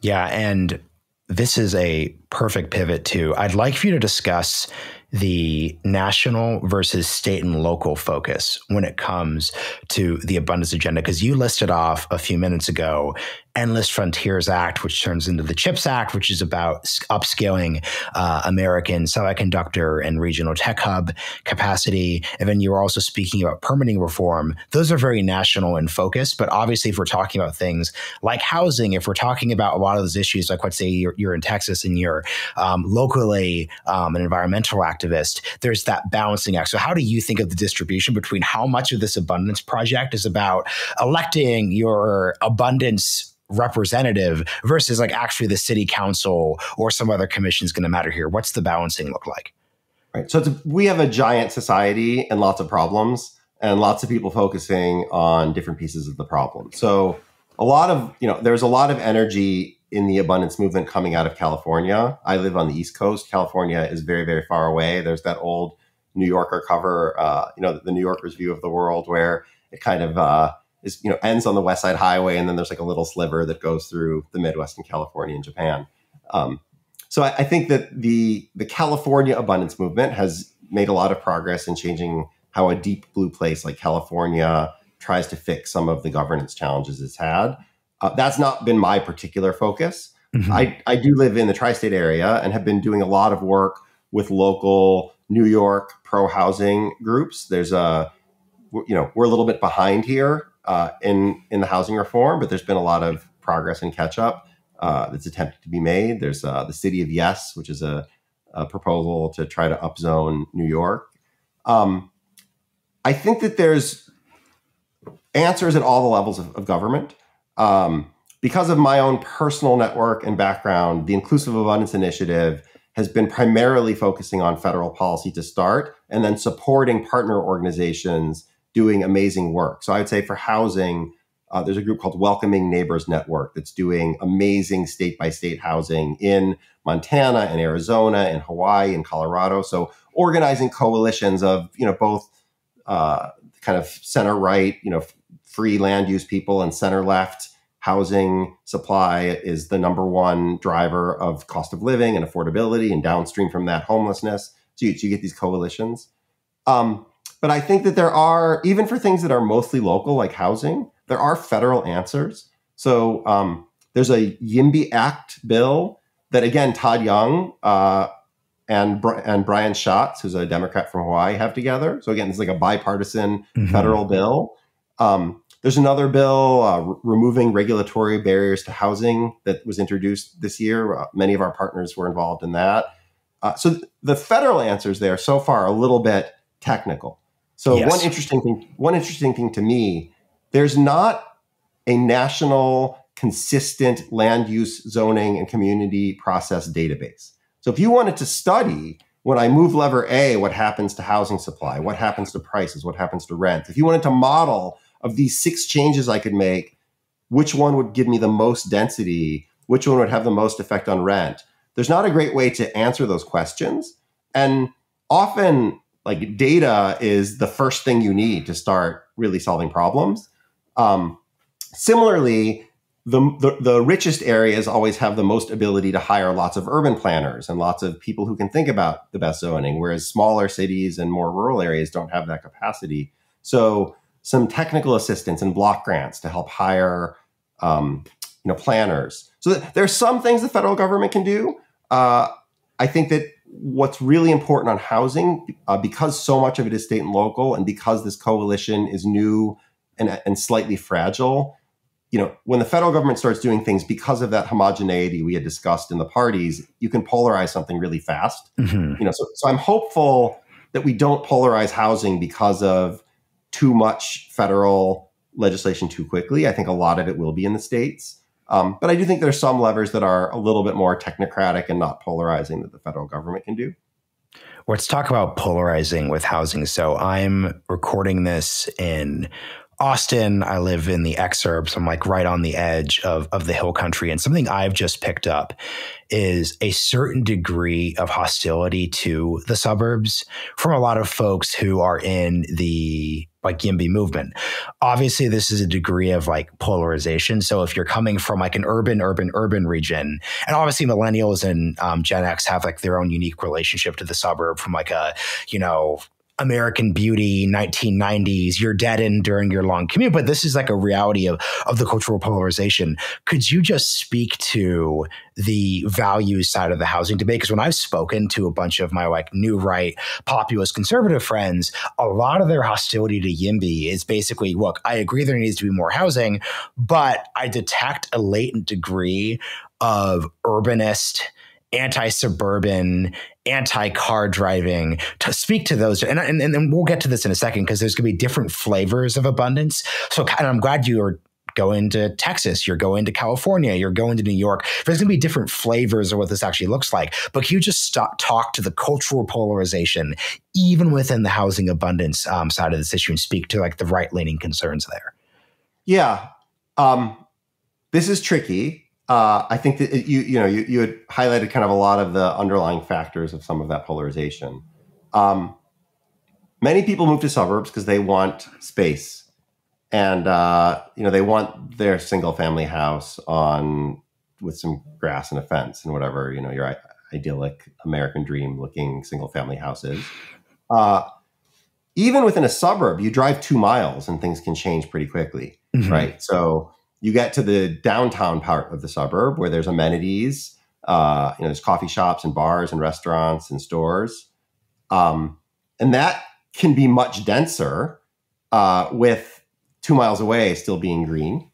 Yeah, and this is a perfect pivot to, I'd like for you to discuss the national versus state and local focus when it comes to the abundance agenda, because you listed off a few minutes ago Endless Frontiers Act, which turns into the CHIPS Act, which is about upscaling American semiconductor and regional tech hub capacity. And then you were also speaking about permitting reform. Those are very national in focus. But obviously, if we're talking about things like housing, if we're talking about a lot of those issues, like let's say you're in Texas and you're locally an environmental activist, there's that balancing act. So how do you think of the distribution between how much of this abundance project is about electing your abundance representative versus like actually the city council or some other commission is going to matter here? What's the balancing look like? Right. So we have a giant society and lots of problems and lots of people focusing on different pieces of the problem. So there's a lot of energy in the abundance movement coming out of California. I live on the East Coast. California is very, very far away. There's that old New Yorker cover, the New Yorker's view of the world, where it kind of ends on the West Side Highway, and then there's like a little sliver that goes through the Midwest and California and Japan. So I think that the California abundance movement has made a lot of progress in changing how a deep blue place like California tries to fix some of the governance challenges it's had. That's not been my particular focus. Mm-hmm. I do live in the tri-state area and have been doing a lot of work with local New York pro-housing groups. We're a little bit behind here in the housing reform, but there's been a lot of progress and catch up that's attempted to be made. There's the City of Yes, which is a proposal to try to upzone New York. I think that there's answers at all the levels of government. Because of my own personal network and background, the Inclusive Abundance Initiative has been primarily focusing on federal policy to start and then supporting partner organizations doing amazing work. So I would say for housing, there's a group called Welcoming Neighbors Network that's doing amazing state-by-state housing in Montana and Arizona and Hawaii and Colorado. So organizing coalitions of, both kind of center-right, free land use people and center-left housing supply is the number one driver of cost of living and affordability, and downstream from that, homelessness. So you get these coalitions. But I think that there are, even for things that are mostly local, like housing, there are federal answers. So there's a YIMBY Act bill that, again, Todd Young and Brian Schatz, who's a Democrat from Hawaii, have together. So again, it's like a bipartisan federal bill. There's another bill removing regulatory barriers to housing that was introduced this year. Many of our partners were involved in that. So the federal answers there so far are a little bit technical. So yes. One interesting thing to me, there's not a national consistent land use zoning and community process database. So if you wanted to study, when I move lever A, what happens to housing supply, what happens to prices, what happens to rent, if you wanted to model of these 6 changes I could make, which one would give me the most density, which one would have the most effect on rent, there's not a great way to answer those questions. And often, like, data is the first thing you need to start really solving problems. Similarly, the richest areas always have the most ability to hire lots of urban planners and lots of people who can think about the best zoning, whereas smaller cities and more rural areas don't have that capacity. So some technical assistance and block grants to help hire planners. So there's some things the federal government can do. I think that what's really important on housing, because so much of it is state and local, and because this coalition is new and slightly fragile, when the federal government starts doing things because of that homogeneity we had discussed in the parties, you can polarize something really fast. Mm-hmm. So I'm hopeful that we don't polarize housing because of too much federal legislation too quickly. I think a lot of it will be in the states. But I do think there's some levers that are a little bit more technocratic and not polarizing that the federal government can do. Let's talk about polarizing with housing. So I'm recording this in Austin. I live in the exurbs. I'm like right on the edge of the hill country. And something I've just picked up is a certain degree of hostility to the suburbs from a lot of folks who are in the like YIMBY movement. Obviously, this is a degree of like polarization. So if you're coming from like an urban region, and obviously millennials and Gen X have like their own unique relationship to the suburb from like a, American Beauty, 1990s, you're deadened during your long commute. But this is like a reality of the cultural polarization. Could you just speak to the values side of the housing debate? Because when I've spoken to a bunch of my like new right populist conservative friends, a lot of their hostility to YIMBY is basically, look, I agree there needs to be more housing, but I detect a latent degree of urbanist, anti-suburban, anti-car driving to speak to those. And we'll get to this in a second because there's going to be different flavors of abundance. So and I'm glad you are going to Texas, you're going to California, you're going to New York. There's going to be different flavors of what this actually looks like. But can you just talk to the cultural polarization, even within the housing abundance side of this issue, and speak to like the right-leaning concerns there? Yeah. This is tricky. I think that you had highlighted kind of a lot of the underlying factors of some of that polarization. Many people move to suburbs because they want space, and they want their single family house with some grass and a fence and whatever your idyllic American dream looking single family house is. Even within a suburb, you drive 2 miles and things can change pretty quickly, right? So you get to the downtown part of the suburb where there's amenities, there's coffee shops and bars and restaurants and stores. And that can be much denser with 2 miles away still being green.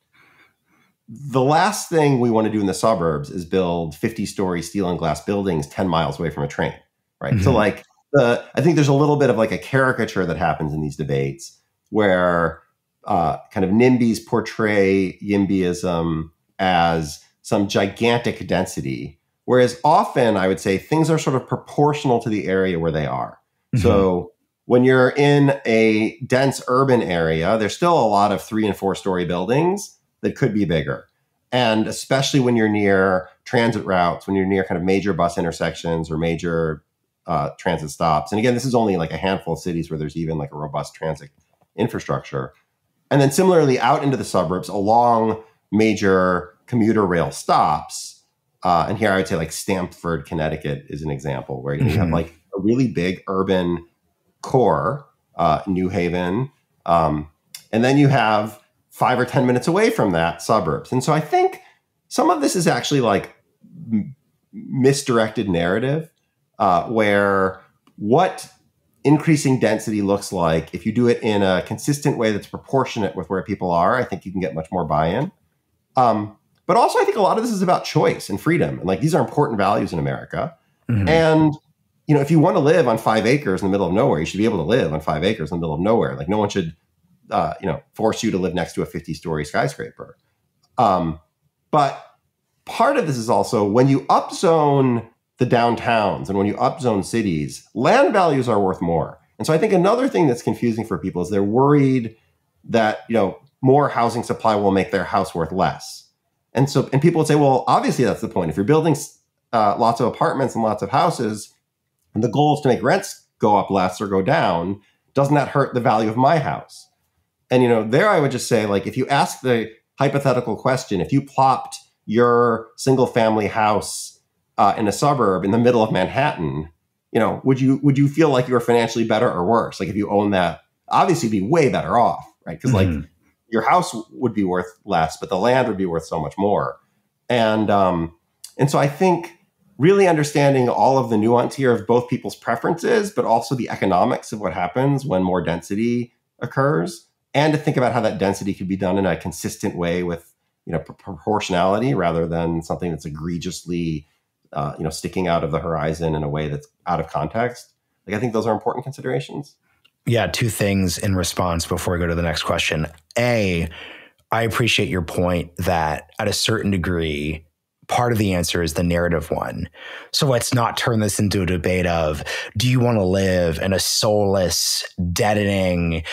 The last thing we want to do in the suburbs is build 50-story steel and glass buildings 10 miles away from a train, right? Mm-hmm. So like I think there's a little bit of like a caricature that happens in these debates where kind of NIMBYs portray YIMBYism as some gigantic density, whereas often I would say things are sort of proportional to the area where they are. Mm-hmm. So when you're in a dense urban area, there's still a lot of 3- and 4-story buildings that could be bigger. And especially when you're near transit routes, when you're near kind of major bus intersections or major transit stops. And again, this is only like a handful of cities where there's even like a robust transit infrastructure. And then similarly out into the suburbs along major commuter rail stops. And here I would say like Stamford, Connecticut is an example where you have like a really big urban core, New Haven. And then you have 5 or 10 minutes away from that suburbs. And so I think some of this is actually like misdirected narrative where what increasing density looks like, if you do it in a consistent way that's proportionate with where people are, I think you can get much more buy-in. But also I think a lot of this is about choice and freedom. And like these are important values in America. Mm-hmm. And, if you want to live on 5 acres in the middle of nowhere, you should be able to live on 5 acres in the middle of nowhere. Like no one should, force you to live next to a 50-story skyscraper. But part of this is also when you upzone the downtowns and when you upzone cities, land values are worth more. And so I think another thing that's confusing for people is they're worried that, more housing supply will make their house worth less. And people would say, well, obviously that's the point. If you're building lots of apartments and lots of houses, and the goal is to make rents go up less or go down, doesn't that hurt the value of my house? And, there I would just say, like, if you ask the hypothetical question, if you plopped your single family house in a suburb in the middle of Manhattan, would you feel like you were financially better or worse? Like if you own that, obviously be way better off, right? Because like your house would be worth less, but the land would be worth so much more. And so I think really understanding all of the nuance here of both people's preferences, but also the economics of what happens when more density occurs, and to think about how that density could be done in a consistent way with proportionality rather than something that's egregiously sticking out of the horizon in a way that's out of context. Like I think those are important considerations. Yeah, 2 things in response before we go to the next question. A, I appreciate your point that at a certain degree, part of the answer is the narrative one. So let's not turn this into a debate of, do you want to live in a soulless, deadening,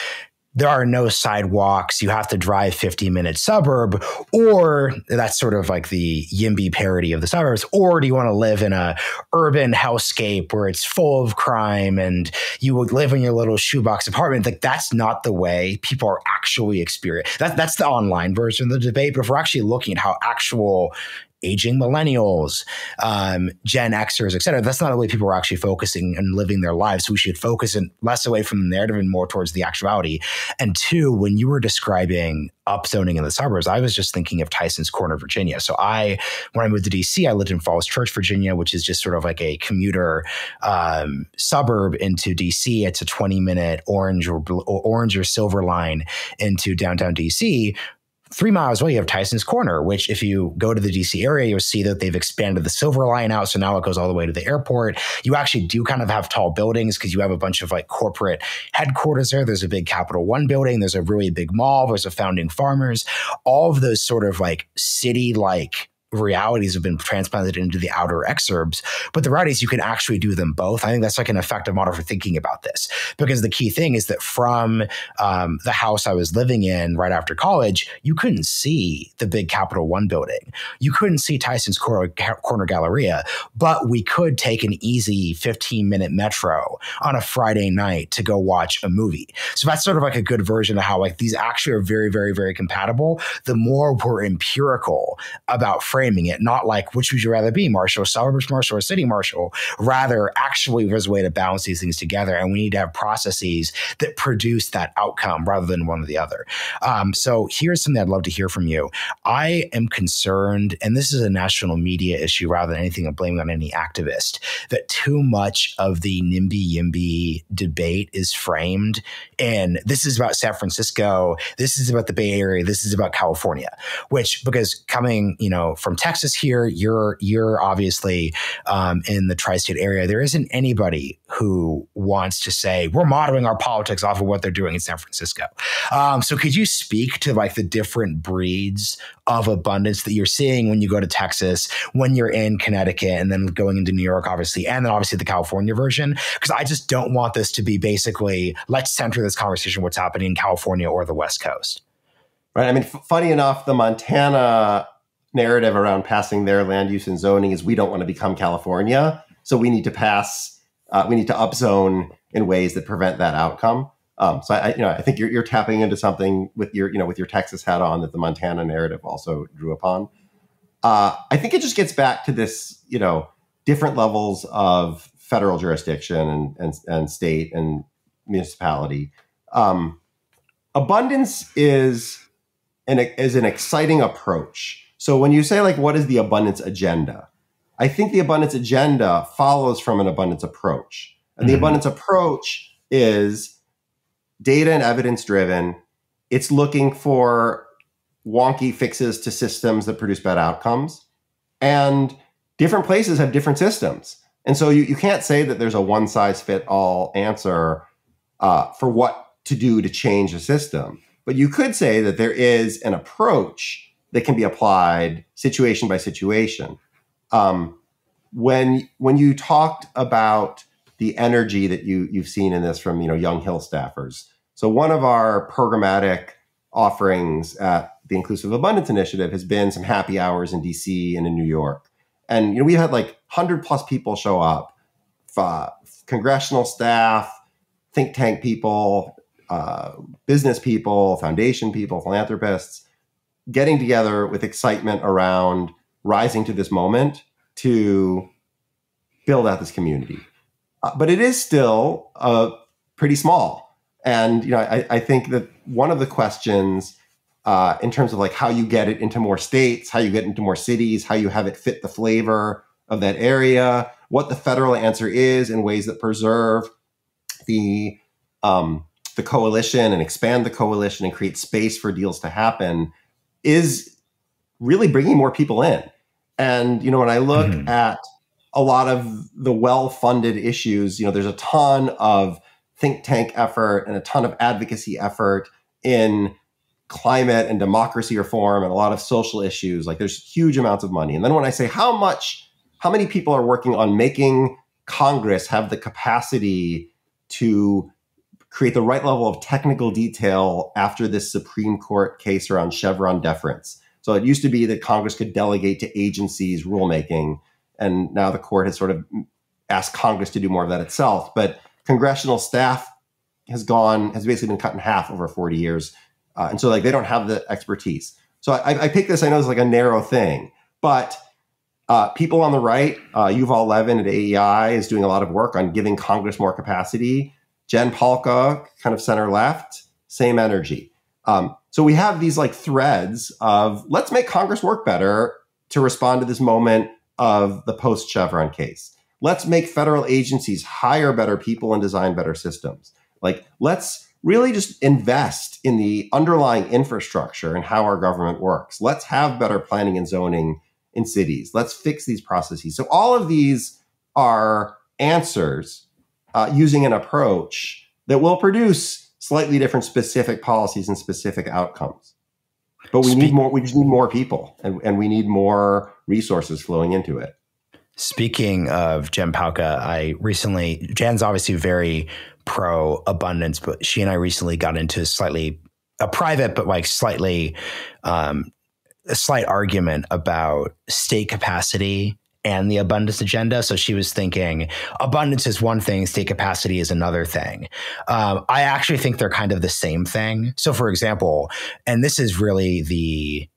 there are no sidewalks, you have to drive 50-minute suburb, or that's sort of like the YIMBY parody of the suburbs, or do you want to live in a urban hellscape where it's full of crime and you would live in your little shoebox apartment? Like, that's not the way people are actually experiencing. That's the online version of the debate. But if we're actually looking at how actual aging millennials, Gen Xers, et cetera, that's not the way people are actually focusing and living their lives. So we should focus less away from the narrative and more towards the actuality. And two, when you were describing upzoning in the suburbs, I was just thinking of Tyson's Corner, Virginia. So when I moved to DC, I lived in Falls Church, Virginia, which is just sort of like a commuter suburb into DC. It's a 20-minute orange or silver line into downtown DC. 3 miles away, you have Tyson's Corner, which if you go to the DC area, you'll see that they've expanded the Silver Line out. So now it goes all the way to the airport. You actually do kind of have tall buildings because you have a bunch of like corporate headquarters there. There's a big Capital One building. There's a really big mall. There's a Founding Farmers. All of those sort of like city-like realities have been transplanted into the outer exurbs. But the reality is you can actually do them both. I think that's like an effective model for thinking about this, because the key thing is that from the house I was living in right after college, you couldn't see the big Capital One building. You couldn't see Tyson's Corner Galleria, but we could take an easy 15-minute metro on a Friday night to go watch a movie. So that's sort of like a good version of how like these actually are very, very, very compatible. The more we're empirical about framing it, not like which would you rather be, Marshall, suburbs Marshall, or city Marshall. Rather, actually, there's a way to balance these things together, and we need to have processes that produce that outcome rather than one or the other. So here's something I'd love to hear from you. I am concerned, and this is a national media issue rather than anything I'm blaming on any activist, that too much of the NIMBY-YIMBY debate is framed, and this is about San Francisco, this is about the Bay Area, this is about California, which, because coming, from Texas here, you're obviously in the tri-state area. There isn't anybody who wants to say we're modeling our politics off of what they're doing in San Francisco. So could you speak to like the different breeds of abundance that you're seeing when you go to Texas, when you're in Connecticut, and then going into New York, obviously, and then obviously the California version? Because I just don't want this to be basically, let's center this conversation what's happening in California or the West Coast. Right. I mean, funny enough, the Montana narrative around passing their land use and zoning is we don't want to become California, so we need to upzone in ways that prevent that outcome. So I think you're tapping into something with your Texas hat on that the Montana narrative also drew upon. I think it just gets back to this, different levels of federal jurisdiction and state and municipality. Abundance is an exciting approach. So when you say like, what is the abundance agenda? I think the abundance agenda follows from an abundance approach. And the abundance approach is data and evidence driven. It's looking for wonky fixes to systems that produce bad outcomes. And different places have different systems. And so you can't say that there's a one size fit all answer for what to do to change a system. But you could say that there is an approach that can be applied situation by situation. When you talked about the energy that you've seen in this from Young Hill staffers, so one of our programmatic offerings at the Inclusive Abundance Initiative has been some happy hours in DC and in New York, and we had like 100+ people show up, congressional staff, think tank people, business people, foundation people, philanthropists, getting together with excitement around rising to this moment to build out this community. But it is still pretty small. And I think that one of the questions in terms of like how you get it into more states, how you get into more cities, how you have it fit the flavor of that area, what the federal answer is in ways that preserve the coalition and expand the coalition and create space for deals to happen, is really bringing more people in. And, when I look at a lot of the well-funded issues, there's a ton of think tank effort and a ton of advocacy effort in climate and democracy reform and a lot of social issues. Like there's huge amounts of money. And then when I say how many people are working on making Congress have the capacity to create the right level of technical detail after this Supreme Court case around Chevron deference. So it used to be that Congress could delegate to agencies rulemaking, and now the court has sort of asked Congress to do more of that itself. But congressional staff has basically been cut in half over 40 years. And so like they don't have the expertise. So I pick this, I know it's like a narrow thing, but people on the right, Yuval Levin at AEI is doing a lot of work on giving Congress more capacity. Jen Pahlka, kind of center left, same energy. So we have these like threads of let's make Congress work better to respond to this moment of the post-Chevron case. Let's make federal agencies hire better people and design better systems. Like let's really just invest in the underlying infrastructure and how our government works. Let's have better planning and zoning in cities. Let's fix these processes. So all of these are answers using an approach that will produce slightly different specific policies and specific outcomes. But we need more. We just need more people, and we need more resources flowing into it. Speaking of Jen Pahlka, Jen's obviously very pro abundance, but she and I recently got into a private, but like slightly a slight argument about state capacity and the abundance agenda. So she was thinking abundance is one thing, state capacity is another thing. I actually think they're kind of the same thing. So for example, and this is really the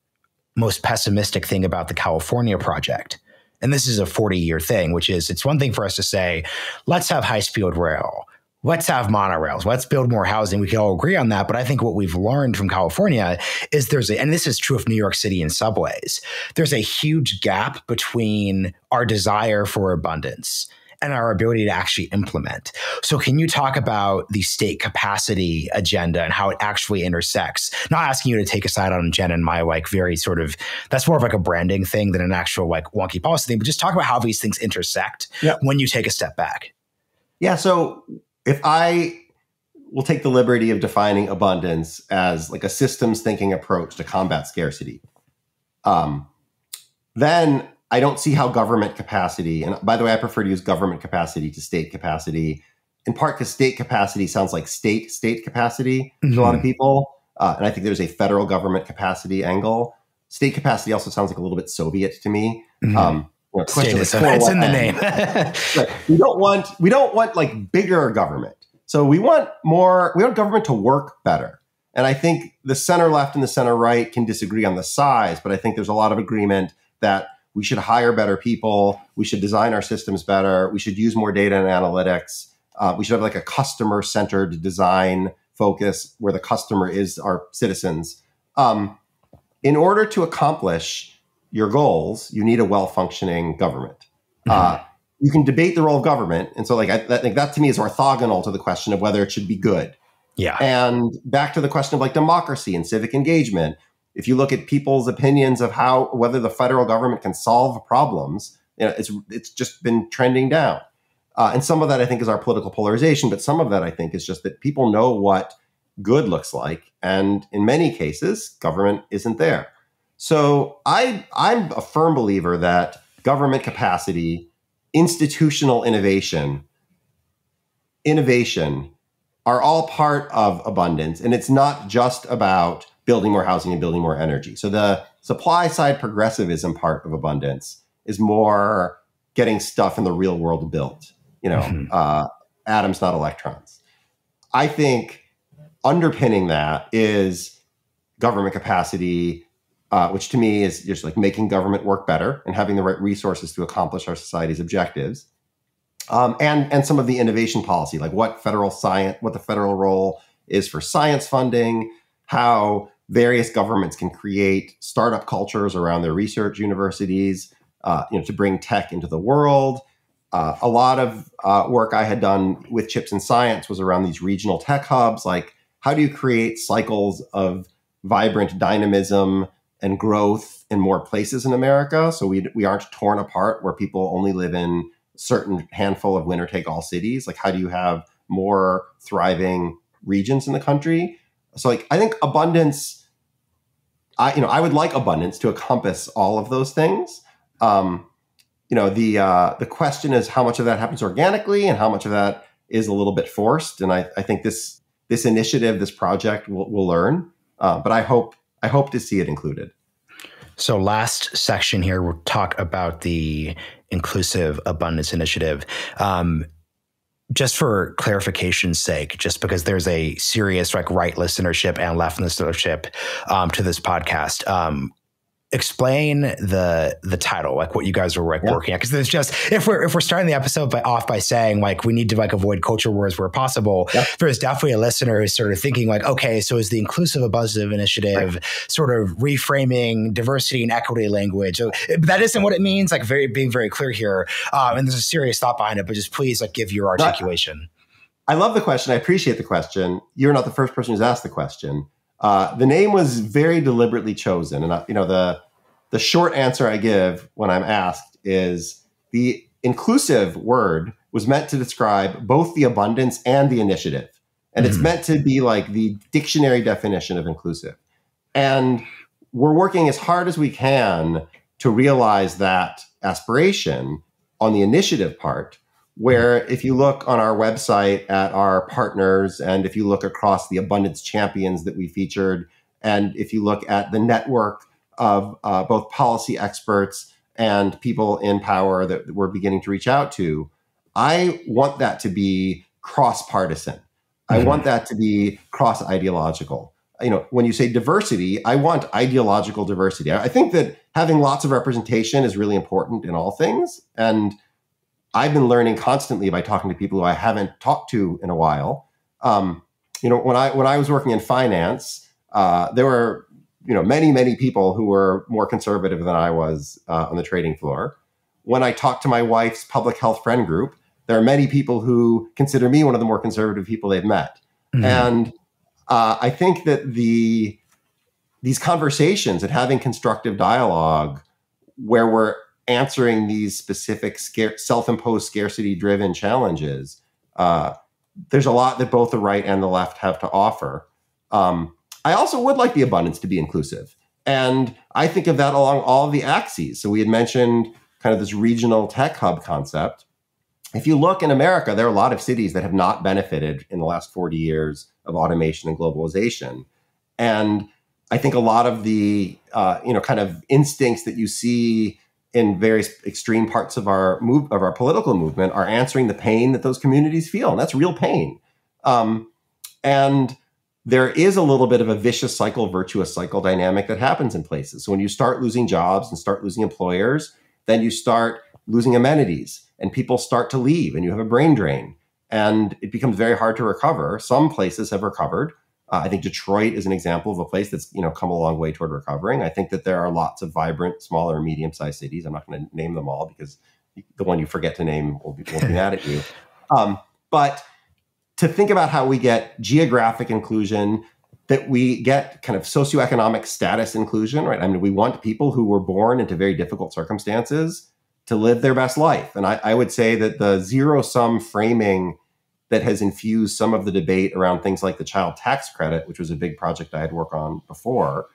most pessimistic thing about the California project, and this is a 40-year thing, which is it's one thing for us to say, let's have high-speed rail. Let's have monorails. Let's build more housing. We can all agree on that. But I think what we've learned from California is and this is true of New York City and subways, there's a huge gap between our desire for abundance and our ability to actually implement. So can you talk about the state capacity agenda and how it actually intersects? Not asking you to take a side on Jen and my like very sort of, that's more of like a branding thing than an actual like wonky policy thing, but just talk about how these things intersect when you take a step back. Yeah. So if I will take the liberty of defining abundance as like a systems thinking approach to combat scarcity, then I don't see how government capacity, and by the way, I prefer to use government capacity to state capacity, in part because state capacity sounds like state capacity to a lot of people. And I think there's a federal government capacity angle. State capacity also sounds like a little bit Soviet to me. It's in the name. Right. We don't want like bigger government. So we want government to work better. And I think the center left and the center right can disagree on the size, but I think there's a lot of agreement that we should hire better people. We should design our systems better. We should use more data and analytics. We should have like a customer-centered design focus where the customer is our citizens. In order to accomplish your goals, you need a well-functioning government. You can debate the role of government. And so like I think that to me is orthogonal to the question of whether it should be good. Yeah. And back to the question of like democracy and civic engagement. If you look at people's opinions of whether the federal government can solve problems, it's just been trending down. And some of that I think is our political polarization, but some of that I think is just that people know what good looks like. And in many cases, government isn't there. So I'm a firm believer that government capacity, institutional innovation are all part of abundance. And it's not just about building more housing and building more energy. So the supply side progressivism part of abundance is more getting stuff in the real world built, atoms, not electrons. I think underpinning that is government capacity, which to me is just like making government work better and having the right resources to accomplish our society's objectives. And some of the innovation policy, like what the federal role is for science funding, how various governments can create startup cultures around their research universities, to bring tech into the world. A lot of work I had done with Chips and Science was around these regional tech hubs. Like, how do you create cycles of vibrant dynamism and growth in more places in America, so we aren't torn apart where people only live in a certain handful of winner-take-all cities? Like, how do you have more thriving regions in the country? So, like, I think abundance I would like abundance to encompass all of those things. The question is how much of that happens organically and how much of that is a little bit forced. And I think this initiative, this project will learn. But I hope to see it included. So last section here, we'll talk about the Inclusive Abundance Initiative. Just for clarification's sake, just because there's a serious right listenership and left listenership to this podcast, explain the title, what you guys are working at, because there's just if we're starting the episode off by saying we need to avoid culture wars where possible, there's definitely a listener who's sort of thinking okay, so is the Inclusive Abundance Initiative sort of reframing diversity and equity language? So that isn't what it means. Being very clear here, and there's a serious thought behind it. But just please give your articulation. I love the question. I appreciate the question. You're not the first person who's asked the question. The name was very deliberately chosen. And, the short answer I give when I'm asked is the inclusive word was meant to describe both the abundance and the initiative. And it's meant to be the dictionary definition of inclusive. And we're working as hard as we can to realize that aspiration on the initiative part, where if you look on our website at our partners, and if you look across the abundance champions that we featured, and if you look at the network of both policy experts and people in power that we're beginning to reach out to, I want that to be cross-partisan. I want that to be cross-ideological. When you say diversity, I want ideological diversity. I think that having lots of representation is really important in all things. And I've been learning constantly by talking to people who I haven't talked to in a while. When I was working in finance, there were many people who were more conservative than I was on the trading floor. When I talked to my wife's public health friend group, there are many people who consider me one of the more conservative people they've met. And I think that these conversations and having constructive dialogue where we're answering these specific self-imposed scarcity-driven challenges, there's a lot that both the right and the left have to offer. I also would like the abundance to be inclusive. And I think of that along all of the axes. So we had mentioned kind of this regional tech hub concept. If you look in America, there are a lot of cities that have not benefited in the last 40 years of automation and globalization. And I think a lot of the kind of instincts that you see in various extreme parts of our political movement are answering the pain that those communities feel. And that's real pain. And there is a little bit of a vicious cycle, virtuous cycle dynamic that happens in places. So when you start losing jobs and start losing employers, then you start losing amenities and people start to leave and you have a brain drain and it becomes very hard to recover. Some places have recovered. I think Detroit is an example of a place that's come a long way toward recovering. I think that there are lots of vibrant, smaller and medium-sized cities. I'm not going to name them all because the one you forget to name will be mad at you. But to think about how we get geographic inclusion, that we get kind of socioeconomic status inclusion, right? I mean, we want people who were born into very difficult circumstances to live their best life. And I would say that the zero-sum framing that has infused some of the debate around things like the child tax credit, which was a big project I had worked on before,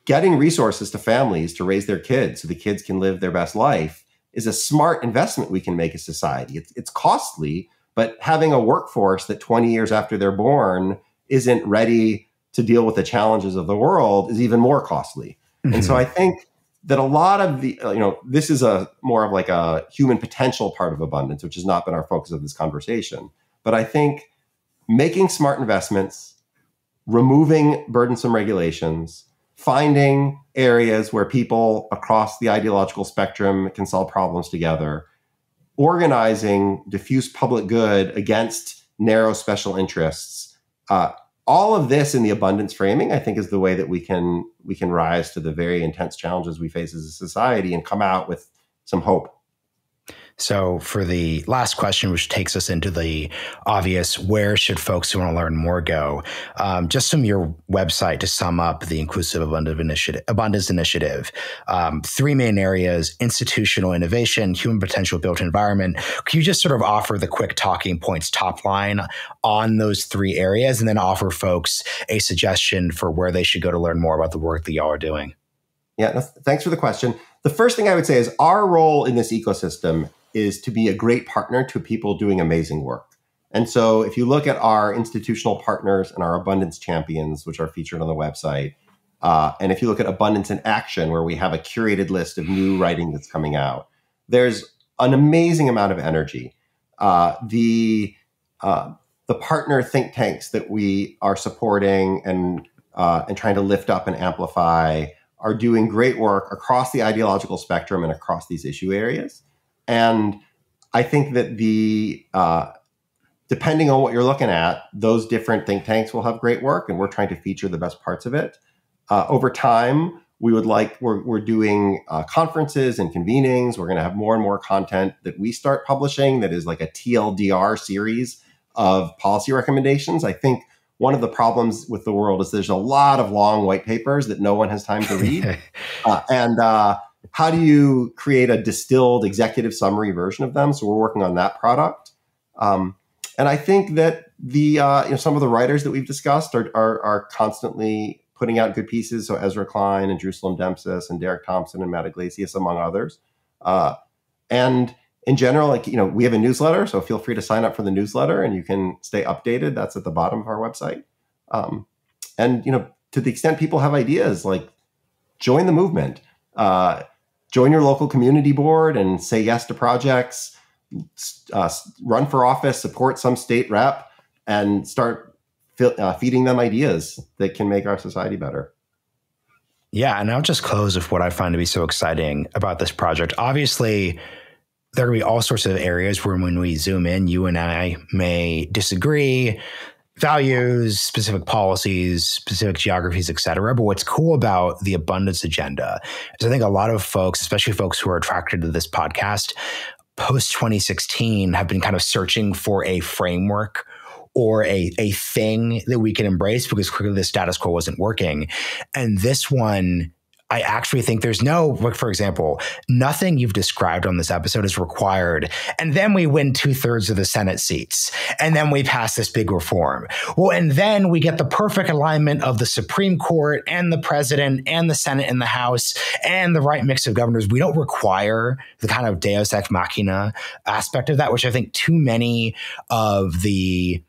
getting resources to families to raise their kids so the kids can live their best life is a smart investment we can make as society. It's costly, but having a workforce that 20 years after they're born isn't ready to deal with the challenges of the world is even more costly. And so I think that a lot of the, this is more of a human potential part of abundance, which has not been our focus of this conversation. But I think making smart investments, removing burdensome regulations, finding areas where people across the ideological spectrum can solve problems together, organizing diffuse public good against narrow special interests, all of this in the abundance framing, I think, is the way that we can rise to the very intense challenges we face as a society and come out with some hope. So for the last question, which takes us into the obvious, where should folks who want to learn more go? Just from your website to sum up the Inclusive Abundance Initiative, 3 main areas: institutional innovation, human potential built environment. Can you just sort of offer the quick talking points top line on those 3 areas, and then offer folks a suggestion for where they should go to learn more about the work that y'all are doing? Yeah, thanks for the question. The first thing I would say is our role in this ecosystem is to be a great partner to people doing amazing work. And so if you look at our institutional partners and our abundance champions, which are featured on the website, and if you look at Abundance in Action, where we have a curated list of new writing that's coming out, there's an amazing amount of energy. The partner think tanks that we are supporting and trying to lift up and amplify are doing great work across the ideological spectrum and across these issue areas. And I think that depending on what you're looking at, those different think tanks will have great work, and we're trying to feature the best parts of it. Over time, we're doing conferences and convenings. We're going to have more and more content that we start publishing that is like a TLDR series of policy recommendations. I think one of the problems with the world is there's a lot of long white papers that no one has time to read. How do you create a distilled executive summary version of them? So we're working on that product. And I think that some of the writers that we've discussed are constantly putting out good pieces. So Ezra Klein and Jerusalem Dempsis and Derek Thompson and Matt Iglesias, among others. And in general, we have a newsletter, so feel free to sign up for the newsletter and you can stay updated. That's at the bottom of our website. And to the extent people have ideas, join the movement. Join your local community board and say yes to projects, run for office, support some state rep, and start feeding them ideas that can make our society better. Yeah, and I'll just close with what I find to be so exciting about this project. Obviously, there are going to be all sorts of areas where when we zoom in, you and I may disagree, values, specific policies, specific geographies, et cetera. But what's cool about the abundance agenda is I think a lot of folks, especially folks who are attracted to this podcast, post 2016 have been kind of searching for a framework or a thing that we can embrace because clearly the status quo wasn't working. And this one, I actually think there's for example, nothing you've described on this episode is required. And then we win 2/3 of the Senate seats. And then we pass this big reform. Well, and then we get the perfect alignment of the Supreme Court and the president and the Senate and the House and the right mix of governors. We don't require the kind of deus ex machina aspect of that, which I think too many of the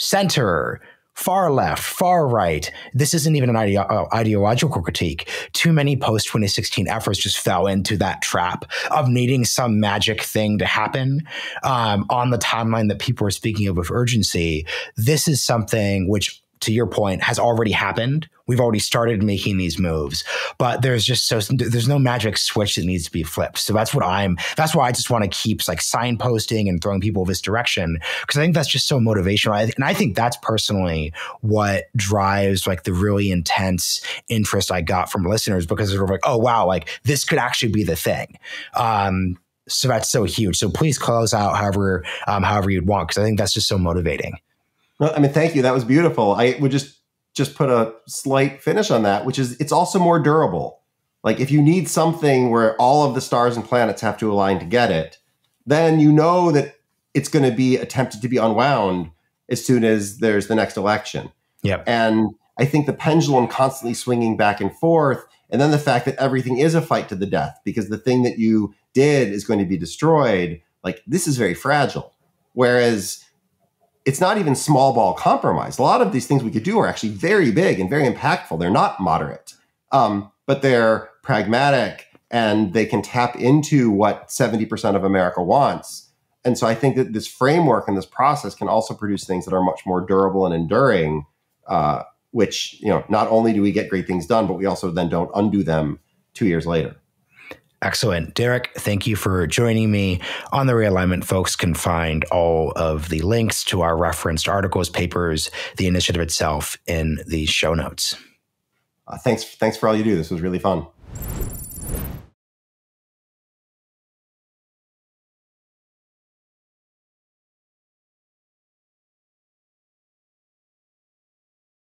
center, far left, far right. This isn't even an ideological critique. Too many post-2016 efforts just fell into that trap of needing some magic thing to happen on the timeline that people are speaking of with urgency. This is something which, to your point, has already happened. We've already started making these moves, but there's no magic switch that needs to be flipped. So that's why I just want to keep signposting and throwing people this direction, because I think that's just so motivational. And I think that's personally what drives the really intense interest I got from listeners, because they're oh, wow, this could actually be the thing. So that's so huge. So please close out however you'd want, because I think that's just so motivating. Well, thank you. That was beautiful. I would just put a slight finish on that, which is it's also more durable. If you need something where all of the stars and planets have to align to get it, then you know that it's going to be attempted to be unwound as soon as there's the next election. Yep. And I think the pendulum constantly swinging back and forth, and then the fact that everything is a fight to the death because the thing that you did is going to be destroyed, this is very fragile. Whereas it's not even small ball compromise. A lot of these things we could do are actually very big and very impactful. They're not moderate, but they're pragmatic and they can tap into what 70% of America wants. And so I think that this framework and this process can also produce things that are much more durable and enduring, which, not only do we get great things done, but we also then don't undo them 2 years later. Excellent. Derek, thank you for joining me. On the Realignment, folks can find all of the links to our referenced articles, papers, the initiative itself in the show notes. Thanks for all you do. This was really fun.